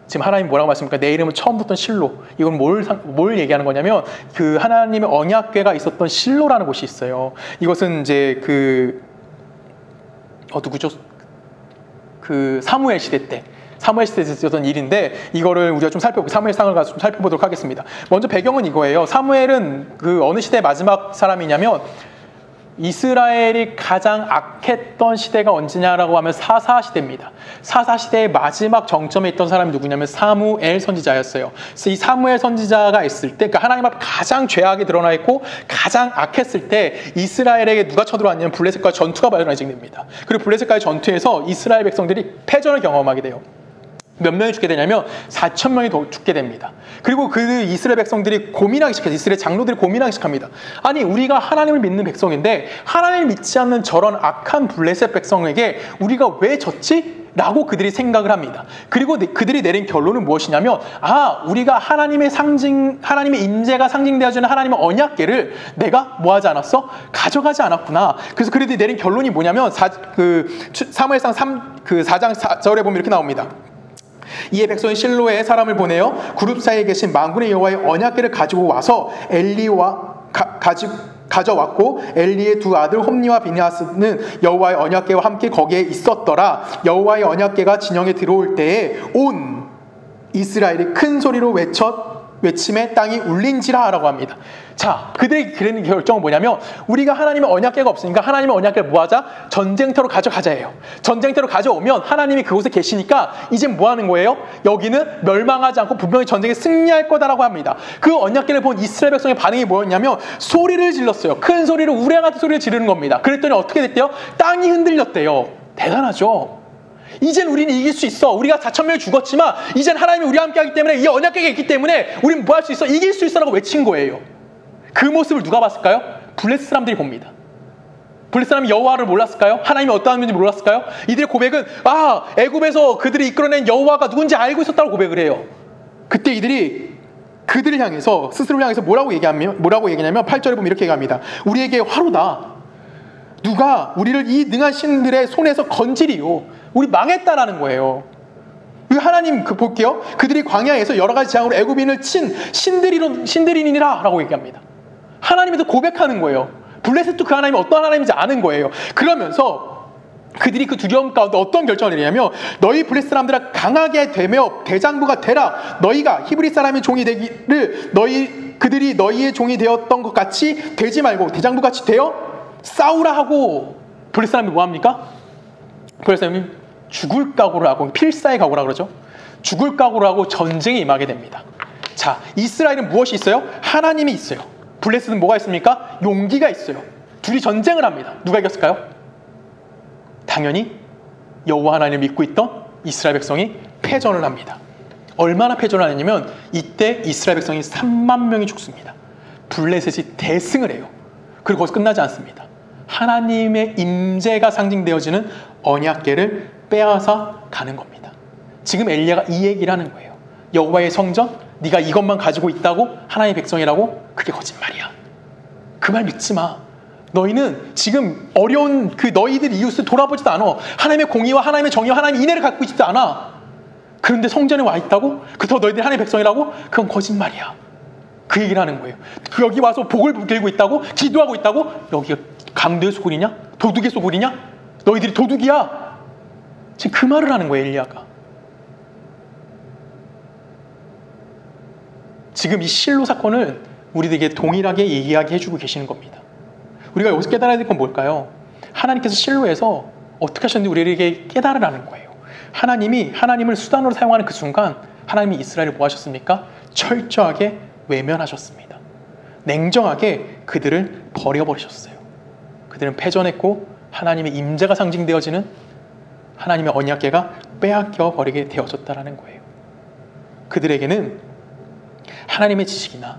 지금 하나님 뭐라고 말씀합니까? 내 이름을 처음 뒀던 실로, 이건 뭘 얘기하는 거냐면 그 하나님의 언약궤가 있었던 실로라는 곳이 있어요. 이것은 이제 누구죠? 그 사무엘 시대 때 있었던 일인데, 이거를 우리가 좀 사무엘상을 가서 좀 살펴보도록 하겠습니다. 먼저 배경은 이거예요. 사무엘은 그 어느 시대의 마지막 사람이냐면, 이스라엘이 가장 악했던 시대가 언제냐라고 하면 사사 시대입니다. 사사 시대의 마지막 정점에 있던 사람이 누구냐면 사무엘 선지자였어요. 그래서 이 사무엘 선지자가 있을 때, 그러니까 하나님 앞에 가장 죄악이 드러나 있고 가장 악했을 때 이스라엘에게 누가 쳐들어왔냐면 블레셋과의 전투가 발생됩니다. 그리고 블레셋과의 전투에서 이스라엘 백성들이 패전을 경험하게 돼요. 몇 명이 죽게 되냐면 4천 명이 더 죽게 됩니다. 그리고 그 이스라엘 백성들이 고민하기 시작해서 이스라엘 장로들이 고민하기 시작합니다. 아니 우리가 하나님을 믿는 백성인데 하나님을 믿지 않는 저런 악한 블레셋 백성에게 우리가 왜 졌지? 라고 그들이 생각을 합니다. 그리고 그들이 내린 결론은 무엇이냐면 우리가 하나님의 하나님의 임재가 상징되어지는 하나님의 언약궤를 내가 뭐하지 않았어? 가져가지 않았구나. 그래서 그들이 내린 결론이 뭐냐면 사무엘상 4장 4절에 보면 이렇게 나옵니다. 이에 백성이 실로에 사람을 보내어 그룹 사이에 계신 만군의 여호와의 언약궤를 가지고 와서 가져왔고 엘리의 두 아들 홈니와 비느하스는 여호와의 언약궤와 함께 거기에 있었더라. 여호와의 언약궤가 진영에 들어올 때에 온 이스라엘이 큰 소리로 외침에 땅이 울린지라 라고 합니다. 자, 그들의 그런 결정은 뭐냐면 우리가 하나님의 언약궤가 없으니까 하나님의 언약궤를 뭐하자? 전쟁터로 가져가자 해요. 전쟁터로 가져오면 하나님이 그곳에 계시니까 이제 뭐하는 거예요? 여기는 멸망하지 않고 분명히 전쟁에 승리할 거다라고 합니다. 그 언약궤를 본 이스라엘 백성의 반응이 뭐였냐면 소리를 질렀어요. 큰 소리로 우레 같은 소리를 지르는 겁니다. 그랬더니 어떻게 됐대요? 땅이 흔들렸대요. 대단하죠? 이젠 우리는 이길 수 있어. 우리가 4천 명이 죽었지만 이젠 하나님이 우리와 함께 하기 때문에 이 언약궤가 있기 때문에 우리는 뭐 할 수 있어? 이길 수 있어 라고 외친 거예요. 그 모습을 누가 봤을까요? 블레셋 사람들이 봅니다. 블레셋 사람이 여호와를 몰랐을까요? 하나님이 어떠한 분인지 몰랐을까요? 이들의 고백은 애굽에서 그들이 이끌어낸 여호와가 누군지 알고 있었다고 고백을 해요. 그때 이들이 그들을 향해서 스스로를 향해서 뭐라고 얘기냐면 8절에 보면 이렇게 얘기합니다. 우리에게 화로다. 누가 우리를 이 능한 신들의 손에서 건지리요. 우리 망했다라는 거예요. 하나님 볼게요. 그들이 광야에서 여러 가지 재앙으로 애굽인을 친 신들이니라 라고 얘기합니다. 하나님에도 고백하는 거예요. 블레셋도 그 하나님이 어떤 하나님인지 아는 거예요. 그러면서 그들이 그 두려움 가운데 어떤 결정을 내리냐면 너희 블레셋 사람들아 강하게 되며 대장부가 되라. 너희가 히브리 사람의 종이 되기를 그들이 너희의 종이 되었던 것 같이 되지 말고 대장부같이 되어 싸우라 하고 블레셋 사람이 뭐합니까? 블레셋 사람이 죽을 각오를 하고 필사의 각오라 그러죠. 죽을 각오를 하고 전쟁에 임하게 됩니다. 자, 이스라엘은 무엇이 있어요? 하나님이 있어요. 블레셋은 뭐가 있습니까? 용기가 있어요. 둘이 전쟁을 합니다. 누가 이겼을까요? 당연히 여호와 하나님을 믿고 있던 이스라엘 백성이 패전을 합니다. 얼마나 패전을 하냐면 이때 이스라엘 백성이 3만 명이 죽습니다. 블레셋이 대승을 해요. 그리고 거기서 끝나지 않습니다. 하나님의 임재가 상징되어지는 언약궤를 빼앗아 가는 겁니다. 지금 엘리야가 이 얘기를 하는 거예요. 여호와의 성전, 네가 이것만 가지고 있다고 하나님의 백성이라고? 그게 거짓말이야. 그 말 믿지 마. 너희는 지금 어려운 너희들 이웃을 돌아보지도 않아. 하나님의 공의와 하나님의 정의와 하나님의 인애를 갖고 있지도 않아. 그런데 성전에 와 있다고? 그렇다고 너희들이 하나님의 백성이라고? 그건 거짓말이야. 그 얘기를 하는 거예요. 여기 와서 복을 들고 있다고? 기도하고 있다고? 여기가 강도의 소굴이냐? 도둑의 소굴이냐? 너희들이 도둑이야. 지금 그 말을 하는 거예요, 엘리야가. 지금 이 실로 사건을 우리들에게 동일하게 얘기하게 해주고 계시는 겁니다. 우리가 여기서 깨달아야 될 건 뭘까요? 하나님께서 실로에서 어떻게 하셨는지 우리에게 깨달으라는 거예요. 하나님을 수단으로 사용하는 그 순간 하나님이 이스라엘을 뭐 하셨습니까? 철저하게 외면하셨습니다. 냉정하게 그들을 버려버리셨어요. 그들은 패전했고 하나님의 임재가 상징되어지는 하나님의 언약궤가 빼앗겨 버리게 되어졌다는 거예요. 그들에게는 하나님의 지식이나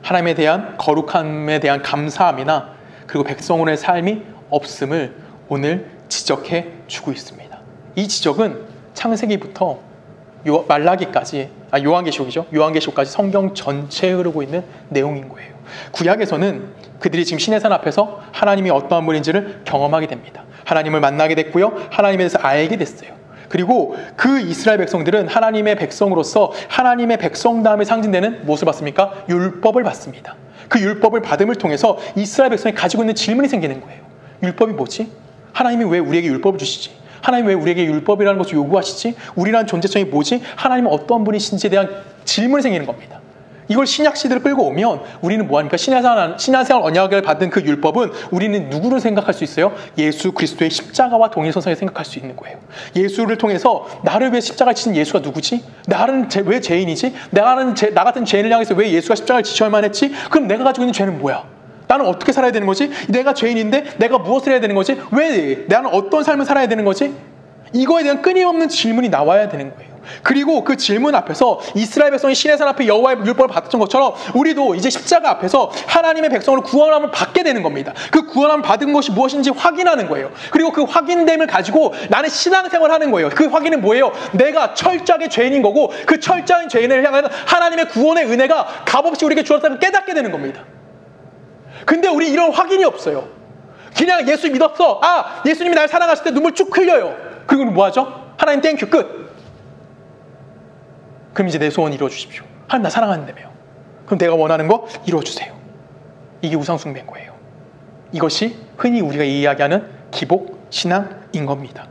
하나님에 대한 거룩함에 대한 감사함이나 그리고 백성원의 삶이 없음을 오늘 지적해 주고 있습니다. 이 지적은 창세기부터 말라기까지, 요한계시록이죠. 요한계시록까지 성경 전체에 흐르고 있는 내용인 거예요. 구약에서는 그들이 지금 시내산 앞에서 하나님이 어떠한 분인지를 경험하게 됩니다. 하나님을 만나게 됐고요. 하나님에 대해서 알게 됐어요. 그리고 그 이스라엘 백성들은 하나님의 백성으로서 하나님의 백성 다음에 상징되는 무엇을 받습니까? 율법을 받습니다. 그 율법을 받음을 통해서 이스라엘 백성이 가지고 있는 질문이 생기는 거예요. 율법이 뭐지? 하나님이 왜 우리에게 율법을 주시지? 하나님이 왜 우리에게 율법이라는 것을 요구하시지? 우리라는 존재성이 뭐지? 하나님은 어떤 분이신지에 대한 질문이 생기는 겁니다. 이걸 신약 시대를 끌고 오면 우리는 뭐합니까? 신약생활 언약을 받은 그 율법은 우리는 누구를 생각할 수 있어요? 예수 그리스도의 십자가와 동일선상에 생각할 수 있는 거예요. 예수를 통해서 나를 위해 십자가를 지신 예수가 누구지? 나는 왜 죄인이지? 나 같은 죄인을 향해서 왜 예수가 십자가를 지셔야만 했지? 그럼 내가 가지고 있는 죄는 뭐야? 나는 어떻게 살아야 되는 거지? 내가 죄인인데 내가 무엇을 해야 되는 거지? 왜 나는 어떤 삶을 살아야 되는 거지? 이거에 대한 끊임없는 질문이 나와야 되는 거예요. 그리고 그 질문 앞에서 이스라엘 백성이 시내산 앞에 여호와의 율법을 받았던 것처럼 우리도 이제 십자가 앞에서 하나님의 백성으로 구원함을 받게 되는 겁니다. 그 구원함을 받은 것이 무엇인지 확인하는 거예요. 그리고 그 확인됨을 가지고 나는 신앙생활을 하는 거예요. 그 확인은 뭐예요? 내가 철저하게 죄인인 거고 그 철저한 죄인을 향한 하나님의 구원의 은혜가 값없이 우리에게 주었다는 걸 깨닫게 되는 겁니다. 근데 우리 이런 확인이 없어요. 그냥 예수 믿었어. 아, 예수님이 날 사랑하실 때 눈물 쭉 흘려요. 그리고 뭐 하죠? 하나님 땡큐 끝. 그럼 이제 내 소원 이루어주십시오. 하나님 나 사랑하는다며요. 그럼 내가 원하는 거 이루어주세요. 이게 우상숭배인 거예요. 이것이 흔히 우리가 이야기하는 기복 신앙인 겁니다.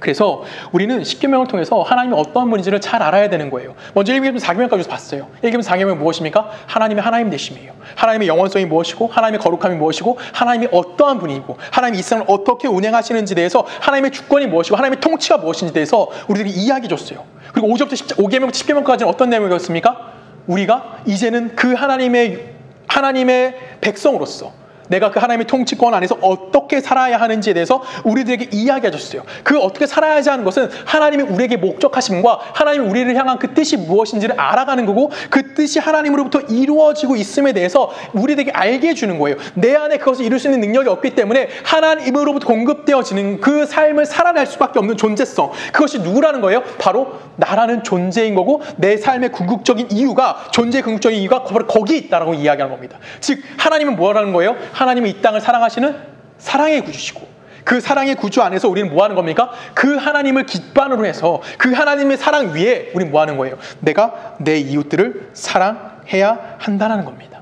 그래서 우리는 십계명을 통해서 하나님이 어떠한 분인지를 잘 알아야 되는 거예요. 먼저 1계명 4계명까지 봤어요. 1계명 4계명은 무엇입니까? 하나님의 하나님 되심이에요. 하나님의 영원성이 무엇이고 하나님의 거룩함이 무엇이고 하나님이 어떠한 분이고 하나님이 이 세상을 어떻게 운행하시는지에 대해서 하나님의 주권이 무엇이고 하나님의 통치가 무엇인지에 대해서 우리들이 이야기해 줬어요. 그리고 5절부터 5계명부터 10계명까지는 어떤 내용이었습니까? 우리가 이제는 그 하나님의 백성으로서 내가 그 하나님의 통치권 안에서 어떻게 살아야 하는지에 대해서 우리들에게 이야기해 줬어요. 그 어떻게 살아야지 하는 것은 하나님이 우리에게 목적하심과 하나님이 우리를 향한 그 뜻이 무엇인지를 알아가는 거고 그 뜻이 하나님으로부터 이루어지고 있음에 대해서 우리들에게 알게 해주는 거예요. 내 안에 그것을 이룰 수 있는 능력이 없기 때문에 하나님으로부터 공급되어지는 그 삶을 살아낼 수밖에 없는 존재성, 그것이 누구라는 거예요? 바로 나라는 존재인 거고 내 삶의 궁극적인 이유가, 존재의 궁극적인 이유가 바로 거기에 있다라고 이야기하는 겁니다. 즉 하나님은 뭐라는 거예요? 하나님은 이 땅을 사랑하시는 사랑의 구주시고 그 사랑의 구주 안에서 우리는 뭐 하는 겁니까? 그 하나님을 기반으로 해서 그 하나님의 사랑 위에 우리는 뭐 하는 거예요? 내가 내 이웃들을 사랑해야 한다는 겁니다.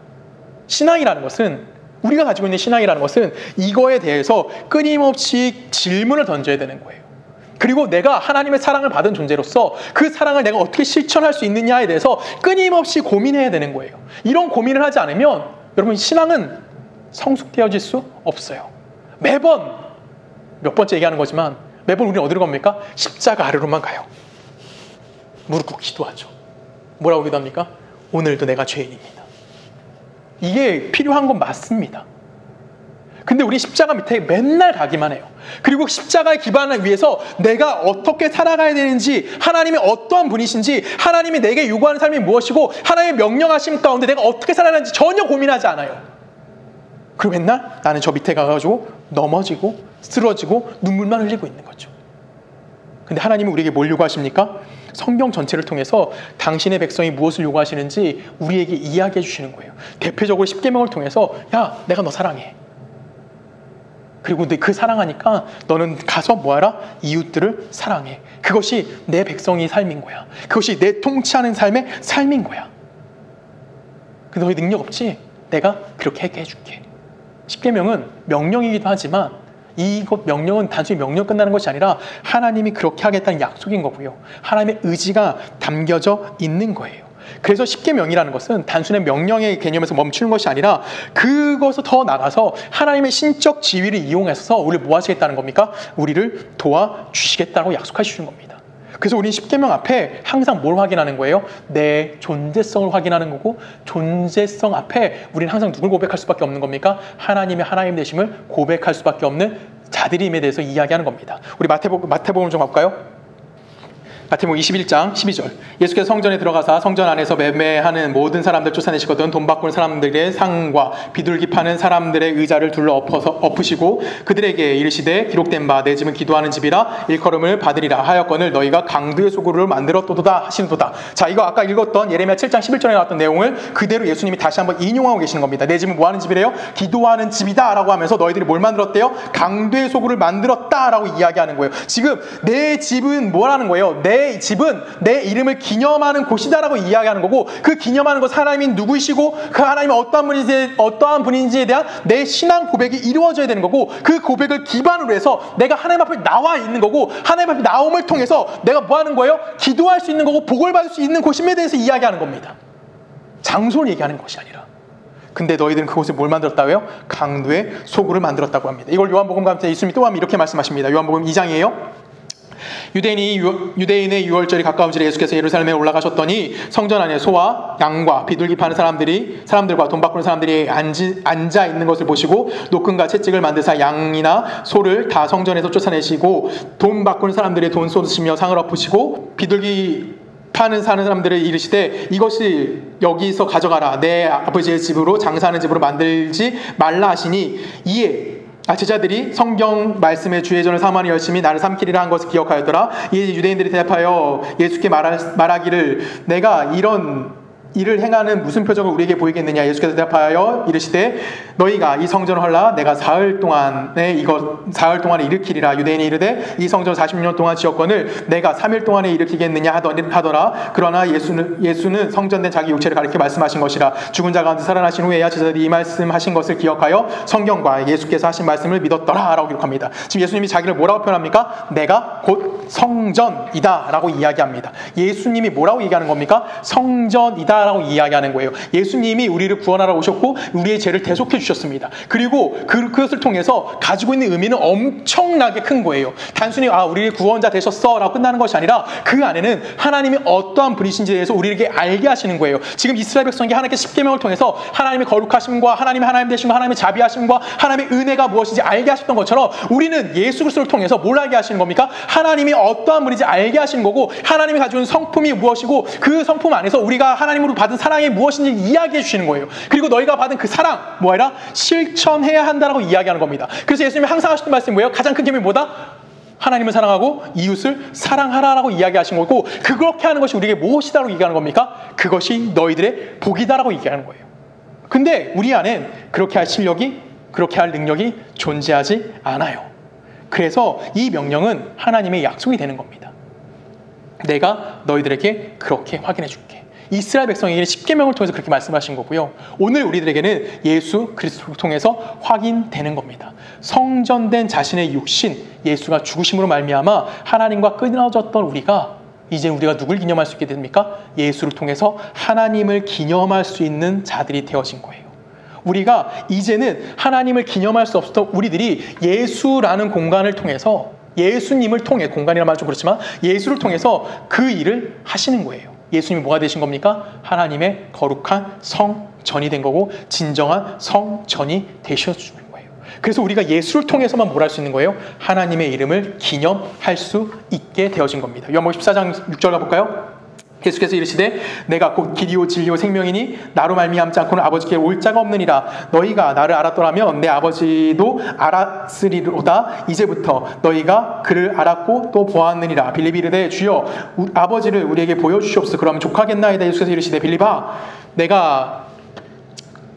신앙이라는 것은, 우리가 가지고 있는 신앙이라는 것은 이거에 대해서 끊임없이 질문을 던져야 되는 거예요. 그리고 내가 하나님의 사랑을 받은 존재로서 그 사랑을 내가 어떻게 실천할 수 있느냐에 대해서 끊임없이 고민해야 되는 거예요. 이런 고민을 하지 않으면 여러분 신앙은 성숙되어질 수 없어요. 매번 몇 번째 얘기하는 거지만 매번 우리는 어디로 갑니까? 십자가 아래로만 가요. 무릎 꿇고 기도하죠. 뭐라고 기도합니까? 오늘도 내가 죄인입니다. 이게 필요한 건 맞습니다. 근데 우리 십자가 밑에 맨날 가기만 해요. 그리고 십자가의 기반을 위해서 내가 어떻게 살아가야 되는지, 하나님이 어떠한 분이신지, 하나님이 내게 요구하는 삶이 무엇이고 하나님의 명령하심 가운데 내가 어떻게 살아야 하는지 전혀 고민하지 않아요. 그리고 맨날 나는 저 밑에 가가지고 넘어지고 쓰러지고 눈물만 흘리고 있는 거죠. 근데 하나님은 우리에게 뭘 요구하십니까? 성경 전체를 통해서 당신의 백성이 무엇을 요구하시는지 우리에게 이야기해 주시는 거예요. 대표적으로 십계명을 통해서 야, 내가 너 사랑해. 그리고 그 사랑하니까 너는 가서 뭐하라? 이웃들을 사랑해. 그것이 내 백성의 삶인 거야. 그것이 내 통치하는 삶의 삶인 거야. 근데 너희 능력 없지? 내가 그렇게 하게 해줄게. 십계명은 명령이기도 하지만 이것 명령은 단순히 명령 끝나는 것이 아니라 하나님이 그렇게 하겠다는 약속인 거고요. 하나님의 의지가 담겨져 있는 거예요. 그래서 십계명이라는 것은 단순히 명령의 개념에서 멈추는 것이 아니라 그것을 더 나가서 하나님의 신적 지위를 이용해서 우리를 뭐 하시겠다는 겁니까? 우리를 도와주시겠다고 약속해 주시는 겁니다. 그래서 우리는 십계명 앞에 항상 뭘 확인하는 거예요? 내 존재성을 확인하는 거고, 존재성 앞에 우리는 항상 누굴 고백할 수밖에 없는 겁니까? 하나님의 하나님 되심을 고백할 수밖에 없는 자들임에 대해서 이야기하는 겁니다. 우리 마태복음 좀 볼까요? 마태복음 21장 12절. 예수께서 성전에 들어가사 성전 안에서 매매하는 모든 사람들 쫓아내시거든 돈 바꾸는 사람들의 상과 비둘기 파는 사람들의 의자를 둘러 엎으시고 그들에게 이르시되 기록된 바 내 집은 기도하는 집이라 일컬음을 받으리라 하였거늘 너희가 강도의 소굴을 만들었도다 하시는도다. 자, 이거 아까 읽었던 예레미야 7장 11절에 나왔던 내용을 그대로 예수님이 다시 한번 인용하고 계시는 겁니다. 내 집은 뭐 하는 집이래요? 기도하는 집이다 라고 하면서 너희들이 뭘 만들었대요? 강도의 소굴을 만들었다 라고 이야기하는 거예요. 지금 내 집은 뭐라는 거예요? 내 집은 내 이름을 기념하는 곳이다라고 이야기하는 거고, 그 기념하는 것 하나님이 누구이시고 그 하나님이 어떠한 분인지에 대한 내 신앙 고백이 이루어져야 되는 거고, 그 고백을 기반으로 해서 내가 하나님 앞에 나와 있는 거고, 하나님 앞에 나옴을 통해서 내가 뭐 하는 거예요? 기도할 수 있는 거고 복을 받을 수 있는 곳임에 대해서 이야기하는 겁니다. 장소를 얘기하는 것이 아니라. 근데 너희들은 그곳에 뭘 만들었다고요? 강도의 소굴을 만들었다고 합니다. 이걸 요한복음 가운데 예수님이 또 하면 이렇게 말씀하십니다. 요한복음 2장이에요. 유대인의 유월절이 가까워지자 예수께서 예루살렘에 올라가셨더니 성전 안에 소와 양과 비둘기 파는 사람들과 돈 바꾸는 사람들이 앉아 있는 것을 보시고 노끈과 채찍을 만드사 양이나 소를 다 성전에서 쫓아내시고 돈 바꾸는 사람들이 돈 쏟으시며 상을 엎으시고 비둘기 사는 사람들을 이르시되 이것이 여기서 가져가라. 내 아버지의 집으로 장사하는 집으로 만들지 말라 하시니 이에 제자들이 성경 말씀에 주의 전을 삼하니 열심히 나를 삼키리라 한 것을 기억하였더라. 이에 유대인들이 대답하여 예수께 말하기를 내가 이런 일을 행하는 무슨 표적을 우리에게 보이겠느냐. 예수께서 대답하여 이르시되 너희가 이 성전을 헐라 내가 사흘 동안에 일으키리라. 유대인이 이르되 이 성전 40년 동안 지었거늘 내가 3일 동안에 일으키겠느냐 하더라. 그러나 예수는 성전된 자기 육체를 가리켜 말씀하신 것이라. 죽은 자 가운데 살아나신 후에야 제자들이 이 말씀하신 것을 기억하여 성경과 예수께서 하신 말씀을 믿었더라 라고 기록합니다. 지금 예수님이 자기를 뭐라고 표현합니까? 내가 곧 성전이다 라고 이야기합니다. 예수님이 뭐라고 얘기하는 겁니까? 성전이다 라고 이야기하는 거예요. 예수님이 우리를 구원하러 오셨고 우리의 죄를 대속해 주셨습니다. 그리고 그것을 통해서 가지고 있는 의미는 엄청나게 큰 거예요. 단순히 우리의 구원자 되셨어 라고 끝나는 것이 아니라 그 안에는 하나님이 어떠한 분이신지에 대해서 우리에게 알게 하시는 거예요. 지금 이스라엘 백성에게 하나님께 십계명을 통해서 하나님의 거룩하심과 하나님의 하나님 되심과 하나님의 자비하심과 하나님의 은혜가 무엇인지 알게 하셨던 것처럼 우리는 예수 그리스도를 통해서 뭘 알게 하시는 겁니까? 하나님이 어떠한 분인지 알게 하시는 거고 하나님이 가지고 있는 성품이 무엇이고 그 성품 안에서 우리가 하나님으로 받은 사랑이 무엇인지 이야기해 주시는 거예요. 그리고 너희가 받은 그 사랑 뭐라? 실천해야 한다라고 이야기하는 겁니다. 그래서 예수님이 항상 하셨던 말씀이 뭐예요? 가장 큰 계명이 뭐다? 하나님을 사랑하고 이웃을 사랑하라라고 이야기하신 거고 그렇게 하는 것이 우리에게 무엇이다라고 얘기하는 겁니까? 그것이 너희들의 복이다라고 얘기하는 거예요. 근데 우리 안엔 그렇게 할 실력이 그렇게 할 능력이 존재하지 않아요. 그래서 이 명령은 하나님의 약속이 되는 겁니다. 내가 너희들에게 그렇게 확인해 줄게. 이스라엘 백성에게는 십계명을 통해서 그렇게 말씀하신 거고요. 오늘 우리들에게는 예수 그리스도를 통해서 확인되는 겁니다. 성전된 자신의 육신 예수가 죽으심으로 말미암아 하나님과 끊어졌던 우리가 이제 우리가 누굴 기념할 수 있게 됩니까? 예수를 통해서 하나님을 기념할 수 있는 자들이 되어진 거예요. 우리가 이제는 하나님을 기념할 수 없었던 우리들이 예수라는 공간을 통해서 예수님을 통해 공간이라는 말은 좀 그렇지만 예수를 통해서 그 일을 하시는 거예요. 예수님이 뭐가 되신 겁니까? 하나님의 거룩한 성전이 된 거고 진정한 성전이 되셔주는 거예요. 그래서 우리가 예수를 통해서만 뭘 할 수 있는 거예요? 하나님의 이름을 기념할 수 있게 되어진 겁니다. 요한복음 14장 6절 가볼까요? 예수께서 이르시되 내가 곧 길이요 진리요 생명이니 나로 말미암지 않고는 아버지께 올 자가 없느니라. 너희가 나를 알았더라면 내 아버지도 알았으리로다. 이제부터 너희가 그를 알았고 또 보았느니라. 빌립이 이르되 주여 아버지를 우리에게 보여주시옵소서. 그러면 족하겠나이다. 예수께서 이르시되 빌립아 내가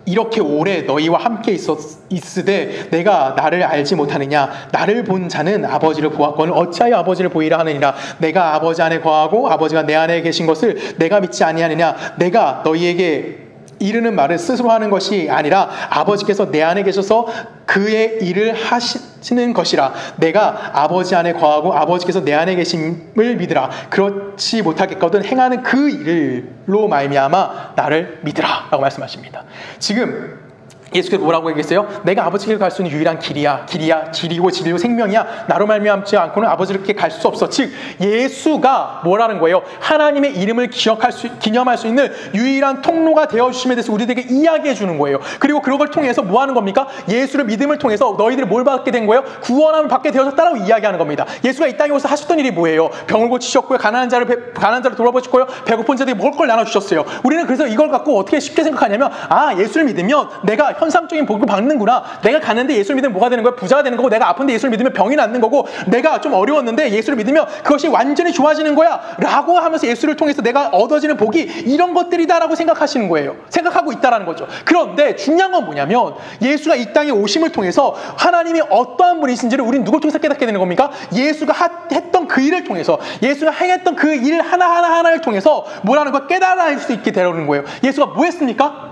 이렇게 오래 너희와 함께 있으되 내가 나를 알지 못하느냐? 나를 본 자는 아버지를 보았거늘 어찌하여 아버지를 보이라 하느니라. 내가 아버지 안에 거하고 아버지가 내 안에 계신 것을 내가 믿지 아니하느냐? 내가 너희에게 이르는 말을 스스로 하는 것이 아니라 아버지께서 내 안에 계셔서 그의 일을 하시는 것이라. 내가 아버지 안에 거하고 아버지께서 내 안에 계심을 믿으라. 그렇지 못하겠거든 행하는 그 일로 말미암아 나를 믿으라 라고 말씀하십니다. 지금 예수께서 뭐라고 얘기했어요? 내가 아버지께 갈 수 있는 유일한 길이야. 길이고 진리고 생명이야. 나로 말미암지 않고는 아버지께 갈 수 없어. 즉 예수가 뭐라는 거예요? 하나님의 이름을 기념할 수 있는 유일한 통로가 되어주심에 대해서 우리들에게 이야기해 주는 거예요. 그리고 그걸 통해서 뭐 하는 겁니까? 예수를 믿음을 통해서 너희들이 뭘 받게 된 거예요? 구원함을 받게 되어졌다라고 이야기하는 겁니다. 예수가 이 땅에 오셔서 하셨던 일이 뭐예요? 병을 고치셨고요. 가난한 자를 돌아보셨고요. 배고픈 자들에게 먹을 걸 나눠주셨어요. 우리는 그래서 이걸 갖고 어떻게 쉽게 생각하냐면 예수를 믿으면 내가 현상적인 복을 받는구나. 내가 가는데 예수를 믿으면 뭐가 되는 거야? 부자가 되는 거고, 내가 아픈데 예수를 믿으면 병이 낫는 거고, 내가 좀 어려웠는데 예수를 믿으면 그것이 완전히 좋아지는 거야 라고 하면서 예수를 통해서 내가 얻어지는 복이 이런 것들이다라고 생각하시는 거예요. 생각하고 있다라는 거죠. 그런데 중요한 건 뭐냐면 예수가 이 땅에 오심을 통해서 하나님이 어떠한 분이신지를 우리는 누굴 통해서 깨닫게 되는 겁니까? 예수가 했던 그 일을 통해서, 예수가 행했던 그 일 하나하나를 통해서 뭐라는 걸 깨달아낼 수 있게 되는 거예요. 예수가 뭐 했습니까?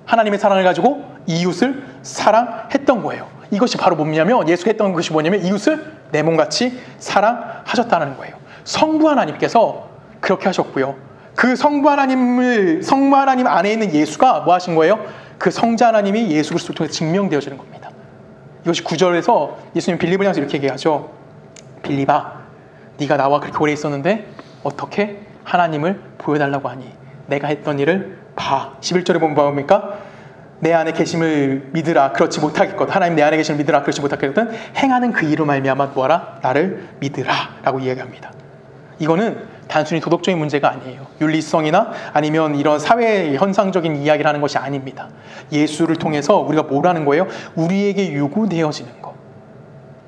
하나님의 사랑을 가지고 이웃을 사랑했던 거예요. 이것이 바로 뭐냐면, 예수가 했던 것이 뭐냐면 이웃을 내 몸같이 사랑하셨다는 거예요. 성부 하나님께서 그렇게 하셨고요. 그 성부 하나님 안에 있는 예수가 뭐 하신 거예요? 그 성자 하나님이 예수 그리스도를 통해 증명되어지는 겁니다. 이것이 9절에서 예수님 빌립을 향해서 이렇게 얘기하죠. 빌립아, 네가 나와 그렇게 오래 있었는데 어떻게 하나님을 보여달라고 하니? 내가 했던 일을 봐. 11절에 보면 뭡니까? 내 안에 계심을 믿으라 그렇지 못하겠거든. 하나님 내 안에 계심을 믿으라 그렇지 못하겠거든. 행하는 그 일로 말미암아 뭐하라? 나를 믿으라 라고 이야기합니다. 이거는 단순히 도덕적인 문제가 아니에요. 윤리성이나 아니면 이런 사회 현상적인 이야기를 하는 것이 아닙니다. 예수를 통해서 우리가 뭘 하는 거예요? 우리에게 요구되어지는 것.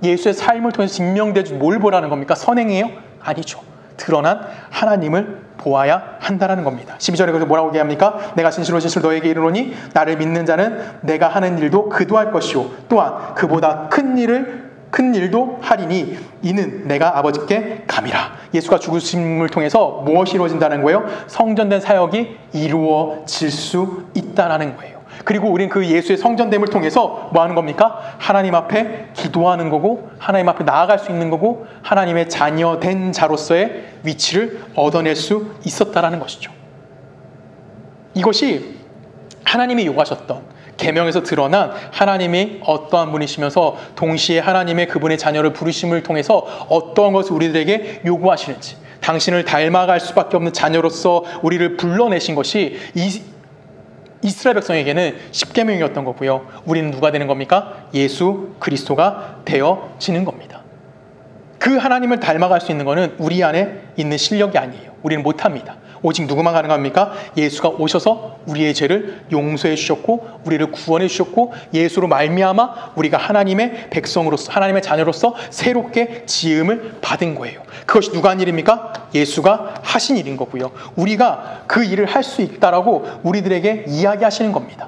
예수의 삶을 통해서 증명되어지 뭘 보라는 겁니까? 선행이에요? 아니죠. 드러난 하나님을 보아야 한다는 겁니다. 12절에 그래서 뭐라고 얘기합니까? 내가 진실로 너에게 이르노니 나를 믿는 자는 내가 하는 일도 그도 할 것이요 또한 그보다 큰 일도 하리니 이는 내가 아버지께 감이라. 예수가 죽으심을 통해서 무엇이 이루어진다는 거예요? 성전된 사역이 이루어질 수 있다는 거예요. 그리고 우리는 그 예수의 성전됨을 통해서 뭐 하는 겁니까? 하나님 앞에 기도하는 거고 하나님 앞에 나아갈 수 있는 거고 하나님의 자녀된 자로서의 위치를 얻어낼 수 있었다라는 것이죠. 이것이 하나님이 요구하셨던 계명에서 드러난 하나님이 어떠한 분이시면서 동시에 하나님의 그분의 자녀를 부르심을 통해서 어떠한 것을 우리들에게 요구하시는지, 당신을 닮아갈 수밖에 없는 자녀로서 우리를 불러내신 것이 이스라엘 백성에게는 십계명이었던 거고요. 우리는 누가 되는 겁니까? 예수 그리스도가 되어지는 겁니다. 그 하나님을 닮아갈 수 있는 것은 우리 안에 있는 실력이 아니에요. 우리는 못합니다. 오직 누구만 가능합니까? 예수가 오셔서 우리의 죄를 용서해 주셨고 우리를 구원해 주셨고 예수로 말미암아 우리가 하나님의 백성으로서 하나님의 자녀로서 새롭게 지음을 받은 거예요. 그것이 누가 한 일입니까? 예수가 하신 일인 거고요. 우리가 그 일을 할 수 있다라고 우리들에게 이야기하시는 겁니다.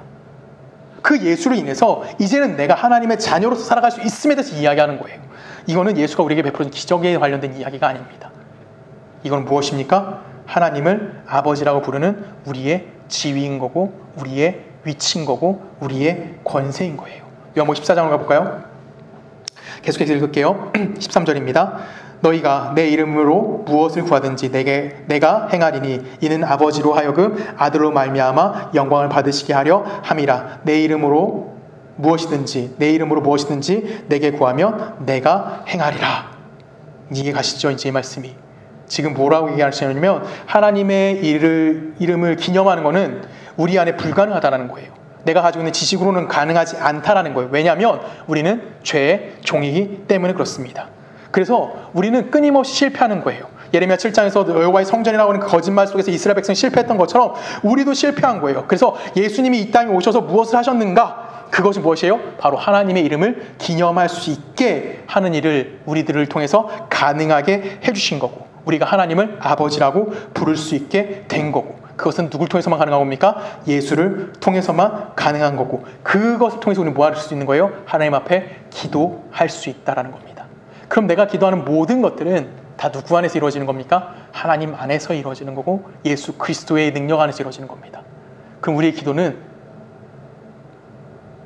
그 예수로 인해서 이제는 내가 하나님의 자녀로서 살아갈 수 있음에 대해서 이야기하는 거예요. 이거는 예수가 우리에게 베풀어준 기적에 관련된 이야기가 아닙니다. 이건 무엇입니까? 하나님을 아버지라고 부르는 우리의 지위인 거고 우리의 위치인 거고 우리의 권세인 거예요. 요한복음 14장으로 가볼까요? 계속해서 읽을게요. 13절입니다. 너희가 내 이름으로 무엇을 구하든지 내가 행하리니 이는 아버지로 하여금 아들로 말미암아 영광을 받으시게 하려 함이라. 내 이름으로 무엇이든지 내게 구하면 내가 행하리라. 이해 가시죠? 이제 이 말씀이 지금 뭐라고 얘기하시냐면 하나님의 이름을 기념하는 것은 우리 안에 불가능하다는 거예요. 내가 가지고 있는 지식으로는 가능하지 않다라는 거예요. 왜냐하면 우리는 죄의 종이기 때문에 그렇습니다. 그래서 우리는 끊임없이 실패하는 거예요. 예레미야 7장에서 여호와의 성전이라고 하는 그 거짓말 속에서 이스라엘 백성이 실패했던 것처럼 우리도 실패한 거예요. 그래서 예수님이 이 땅에 오셔서 무엇을 하셨는가? 그것이 무엇이에요? 바로 하나님의 이름을 기념할 수 있게 하는 일을 우리들을 통해서 가능하게 해주신 거고 우리가 하나님을 아버지라고 부를 수 있게 된 거고 그것은 누굴 통해서만 가능한 겁니까? 예수를 통해서만 가능한 거고 그것을 통해서 우리는 뭐 할 수 있는 거예요? 하나님 앞에 기도할 수 있다는 겁니다. 그럼 내가 기도하는 모든 것들은 다 누구 안에서 이루어지는 겁니까? 하나님 안에서 이루어지는 거고 예수 그리스도의 능력 안에서 이루어지는 겁니다. 그럼 우리의 기도는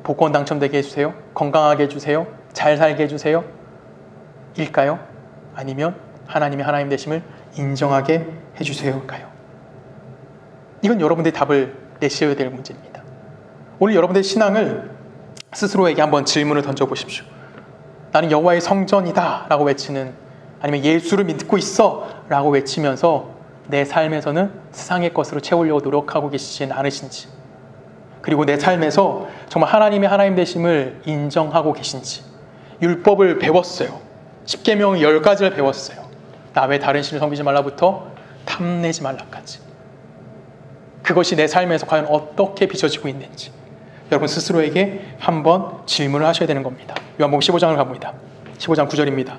복권 당첨되게 해주세요? 건강하게 해주세요? 잘 살게 해주세요? 일까요? 아니면 하나님의 하나님 되심을 인정하게 해주세요일까요? 이건 여러분들이 답을 내셔야 될 문제입니다. 오늘 여러분들의 신앙을 스스로에게 한번 질문을 던져보십시오. 나는 여호와의 성전이다 라고 외치는 아니면 예수를 믿고 있어 라고 외치면서 내 삶에서는 세상의 것으로 채우려고 노력하고 계시진 않으신지 그리고 내 삶에서 정말 하나님의 하나님 되심을 인정하고 계신지 율법을 배웠어요. 십계명 10가지를 배웠어요. 나 외 다른 신을 섬기지 말라부터 탐내지 말라까지. 그것이 내 삶에서 과연 어떻게 비춰지고 있는지 여러분 스스로에게 한번 질문을 하셔야 되는 겁니다. 요한복음 15장을 가봅니다. 15장 9절입니다.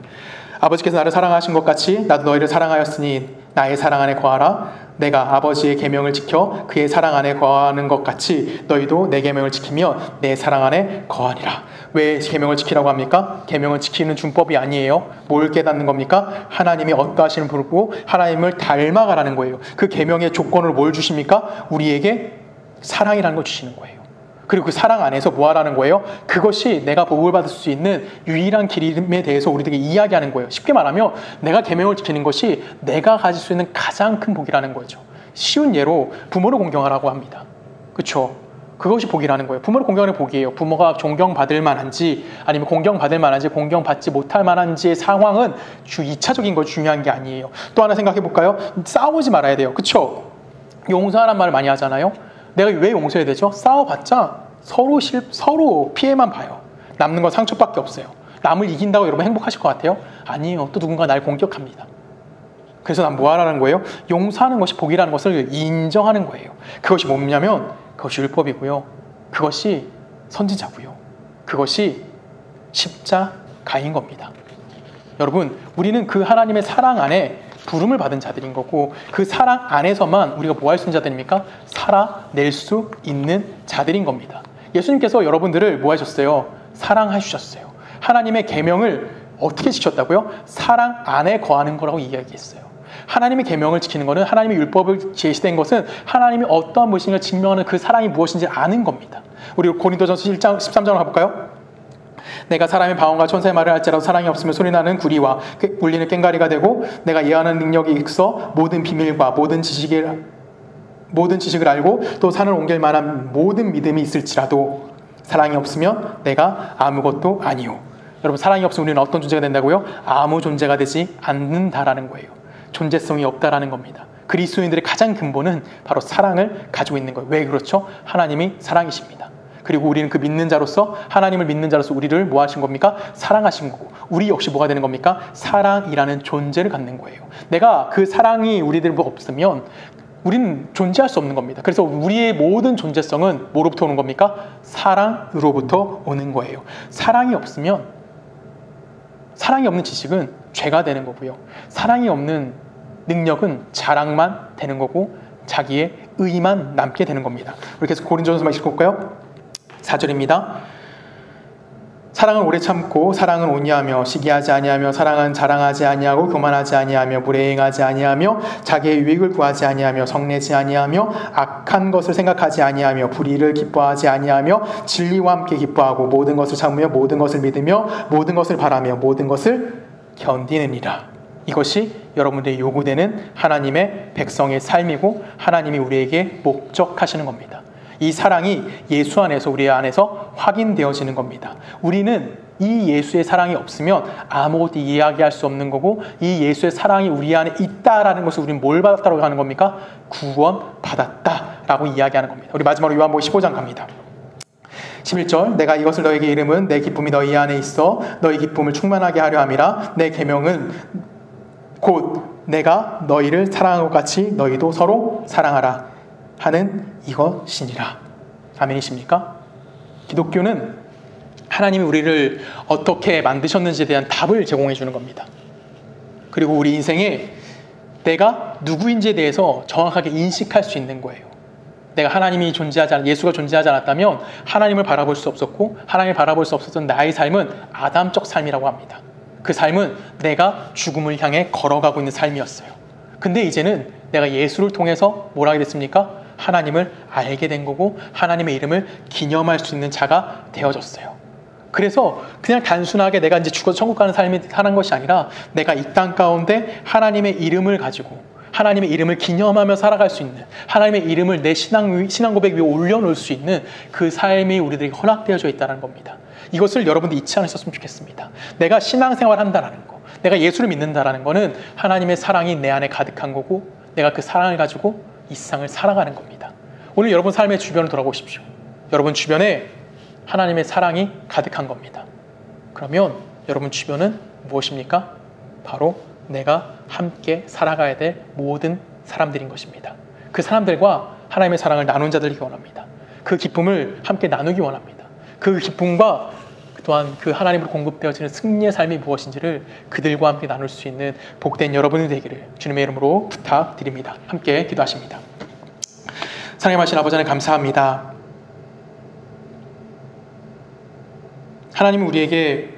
아버지께서 나를 사랑하신 것 같이 나도 너희를 사랑하였으니 나의 사랑 안에 거하라. 내가 아버지의 계명을 지켜 그의 사랑 안에 거하는 것 같이 너희도 내 계명을 지키며 내 사랑 안에 거하리라. 왜 계명을 지키라고 합니까? 계명을 지키는 준법이 아니에요. 뭘 깨닫는 겁니까? 하나님이 어떠하시는 분이고 하나님을 닮아가라는 거예요. 그 계명의 조건으로 뭘 주십니까? 우리에게 사랑이라는 걸 주시는 거예요. 그리고 그 사랑 안에서 뭐 하라는 거예요? 그것이 내가 복을 받을 수 있는 유일한 길임에 대해서 우리들에게 이야기하는 거예요. 쉽게 말하면 내가 계명을 지키는 것이 내가 가질 수 있는 가장 큰 복이라는 거죠. 쉬운 예로 부모를 공경하라고 합니다. 그렇죠? 그것이 복이라는 거예요. 부모를 공경하는 게 복이에요. 부모가 존경받을 만한지 아니면 공경받을 만한지 공경받지 못할 만한지의 상황은 2차적인 거 중요한 게 아니에요. 또 하나 생각해 볼까요? 싸우지 말아야 돼요. 그쵸? 용서하란 말을 많이 하잖아요. 내가 왜 용서해야 되죠? 싸워봤자 서로 피해만 봐요. 남는 건 상처밖에 없어요. 남을 이긴다고 여러분 행복하실 것 같아요? 아니에요. 또 누군가 날 공격합니다. 그래서 난 뭐 하라는 거예요? 용서하는 것이 복이라는 것을 인정하는 거예요. 그것이 뭐냐면 그것이 율법이고요. 그것이 선지자고요. 그것이 십자가인 겁니다. 여러분, 우리는 그 하나님의 사랑 안에 부름을 받은 자들인 거고 그 사랑 안에서만 우리가 뭐 할 수 있는 자들입니까? 살아낼 수 있는 자들인 겁니다. 예수님께서 여러분들을 뭐 하셨어요? 사랑하셨어요. 하나님의 계명을 어떻게 지켰다고요? 사랑 안에 거하는 거라고 이야기했어요. 하나님의 계명을 지키는 것은 하나님의 율법을 제시된 것은 하나님이 어떠한 분이신가를 증명하는 그 사랑이 무엇인지 아는 겁니다. 우리 고린도전서 1장 13장으로 가볼까요? 내가 사람의 방언과 천사의 말을 할지라도 사랑이 없으면 소리나는 구리와 울리는 꽹과리가 되고 내가 예언하는 능력이 있어 모든 비밀과 모든 지식을 알고 또 산을 옮길 만한 모든 믿음이 있을지라도 사랑이 없으면 내가 아무것도 아니오. 여러분, 사랑이 없으면 우리는 어떤 존재가 된다고요? 아무 존재가 되지 않는다라는 거예요. 존재성이 없다라는 겁니다. 그리스도인들의 가장 근본은 바로 사랑을 가지고 있는 거예요. 왜 그렇죠? 하나님이 사랑이십니다. 그리고 우리는 그 믿는 자로서, 하나님을 믿는 자로서 우리를 뭐 하신 겁니까? 사랑하신 거고 우리 역시 뭐가 되는 겁니까? 사랑이라는 존재를 갖는 거예요. 내가 그 사랑이 우리들 없으면 우리는 존재할 수 없는 겁니다. 그래서 우리의 모든 존재성은 뭐로부터 오는 겁니까? 사랑으로부터 오는 거예요. 사랑이 없는 지식은 죄가 되는 거고요. 사랑이 없는 능력은 자랑만 되는 거고 자기의 의만 남게 되는 겁니다. 우리 계속 고린도전서 읽고 볼까요? 4절입니다. 사랑은 오래 참고 사랑은 온유하며 시기하지 아니하며 사랑은 자랑하지 아니하고 교만하지 아니하며 불행하지 아니하며 자기의 유익을 구하지 아니하며 성내지 아니하며 악한 것을 생각하지 아니하며 불의를 기뻐하지 아니하며 진리와 함께 기뻐하고 모든 것을 참으며 모든 것을 믿으며 모든 것을 바라며 모든 것을 견디느니라. 이것이 여러분들의 요구되는 하나님의 백성의 삶이고 하나님이 우리에게 목적하시는 겁니다. 이 사랑이 예수 안에서 우리 안에서 확인되어지는 겁니다. 우리는 이 예수의 사랑이 없으면 아무것도 이야기할 수 없는 거고 이 예수의 사랑이 우리 안에 있다라는 것을 우리는 뭘 받았다고 하는 겁니까? 구원 받았다라고 이야기하는 겁니다. 우리 마지막으로 요한복음 15장 갑니다. 11절 내가 이것을 너에게 이름은 내 기쁨이 너희 안에 있어 너희 기쁨을 충만하게 하려 함이라. 내 계명은 곧 내가 너희를 사랑한 것 같이 너희도 서로 사랑하라 하는 이것이니라. 아멘이십니까? 기독교는 하나님이 우리를 어떻게 만드셨는지에 대한 답을 제공해 주는 겁니다. 그리고 우리 인생에 내가 누구인지에 대해서 정확하게 인식할 수 있는 거예요. 내가 예수가 존재하지 않았다면 하나님을 바라볼 수 없었고 하나님을 바라볼 수 없었던 나의 삶은 아담적 삶이라고 합니다. 그 삶은 내가 죽음을 향해 걸어가고 있는 삶이었어요. 근데 이제는 내가 예수를 통해서 뭘 하게 됐습니까? 하나님을 알게 된 거고 하나님의 이름을 기념할 수 있는 자가 되어졌어요. 그래서 그냥 단순하게 내가 이제 죽어서 천국 가는 삶이 사는 것이 아니라 내가 이 땅 가운데 하나님의 이름을 가지고 하나님의 이름을 기념하며 살아갈 수 있는 하나님의 이름을 내 신앙 고백 위에 올려놓을 수 있는 그 삶이 우리들에게 허락되어져 있다는 겁니다. 이것을 여러분들 잊지 않으셨으면 좋겠습니다. 내가 신앙생활 한다라는 거, 내가 예수를 믿는다라는 거는 하나님의 사랑이 내 안에 가득한 거고 내가 그 사랑을 가지고 이 세상을 살아가는 겁니다. 오늘 여러분 삶의 주변을 돌아보십시오. 여러분 주변에 하나님의 사랑이 가득한 겁니다. 그러면 여러분 주변은 무엇입니까? 바로 내가 함께 살아가야 될 모든 사람들인 것입니다. 그 사람들과 하나님의 사랑을 나눈 자들이 원합니다. 그 기쁨을 함께 나누기 원합니다. 그 기쁨과 또한 그 하나님으로 공급되어지는 승리의 삶이 무엇인지를 그들과 함께 나눌 수 있는 복된 여러분이 되기를 주님의 이름으로 부탁드립니다. 함께 기도하십니다. 사랑하신 아버지 하나님 감사합니다. 하나님은 우리에게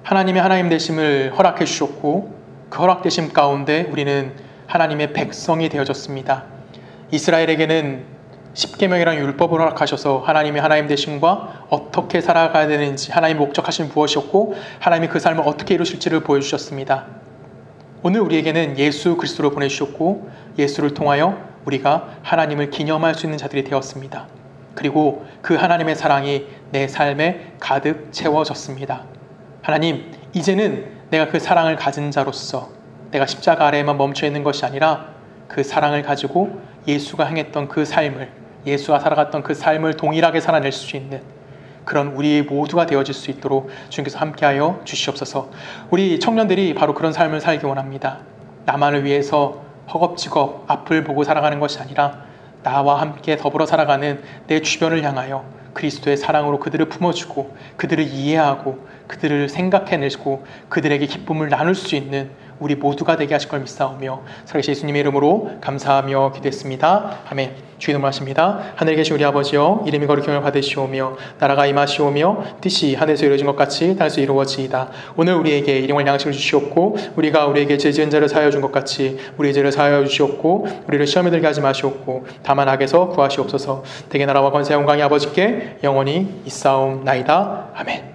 하나님의 하나님 되심을 허락해 주셨고 그 허락되심 가운데 우리는 하나님의 백성이 되어졌습니다. 이스라엘에게는 십계명이라는 율법을 허락하셔서 하나님의 하나님 되심과 어떻게 살아가야 되는지 하나님 목적하신 무엇이었고 하나님이 그 삶을 어떻게 이루실지를 보여주셨습니다. 오늘 우리에게는 예수 그리스도를 보내주셨고 예수를 통하여 우리가 하나님을 기념할 수 있는 자들이 되었습니다. 그리고 그 하나님의 사랑이 내 삶에 가득 채워졌습니다. 하나님, 이제는 내가 그 사랑을 가진 자로서 내가 십자가 아래에만 멈춰 있는 것이 아니라 그 사랑을 가지고 예수가 행했던 그 삶을, 예수가 살아갔던 그 삶을 동일하게 살아낼 수 있는 그런 우리 모두가 되어질 수 있도록 주님께서 함께하여 주시옵소서. 우리 청년들이 바로 그런 삶을 살기 원합니다. 나만을 위해서 허겁지겁 앞을 보고 살아가는 것이 아니라 나와 함께 더불어 살아가는 내 주변을 향하여 그리스도의 사랑으로 그들을 품어주고 그들을 이해하고 그들을 생각해내고 그들에게 기쁨을 나눌 수 있는 우리 모두가 되게 하실 걸 믿사오며 살아계신 예수님의 이름으로 감사하며 기도했습니다. 아멘. 주의 이름으로 하십니다. 하늘에 계신 우리 아버지여, 이름이 거룩히 받으시오며 나라가 임하시오며 뜻이 하늘에서 이루어진 것 같이 땅에서 이루어지이다. 오늘 우리에게 일용할 양식을 주시옵고 우리가 우리에게 죄 지은 자를 사하여 준 것 같이 우리의 죄를 사하여 주시옵고 우리를 시험에 들게 하지 마시옵고 다만 악에서 구하시옵소서. 대개 나라와 권세 영광이 아버지께 영원히 있사옵나이다. 아멘.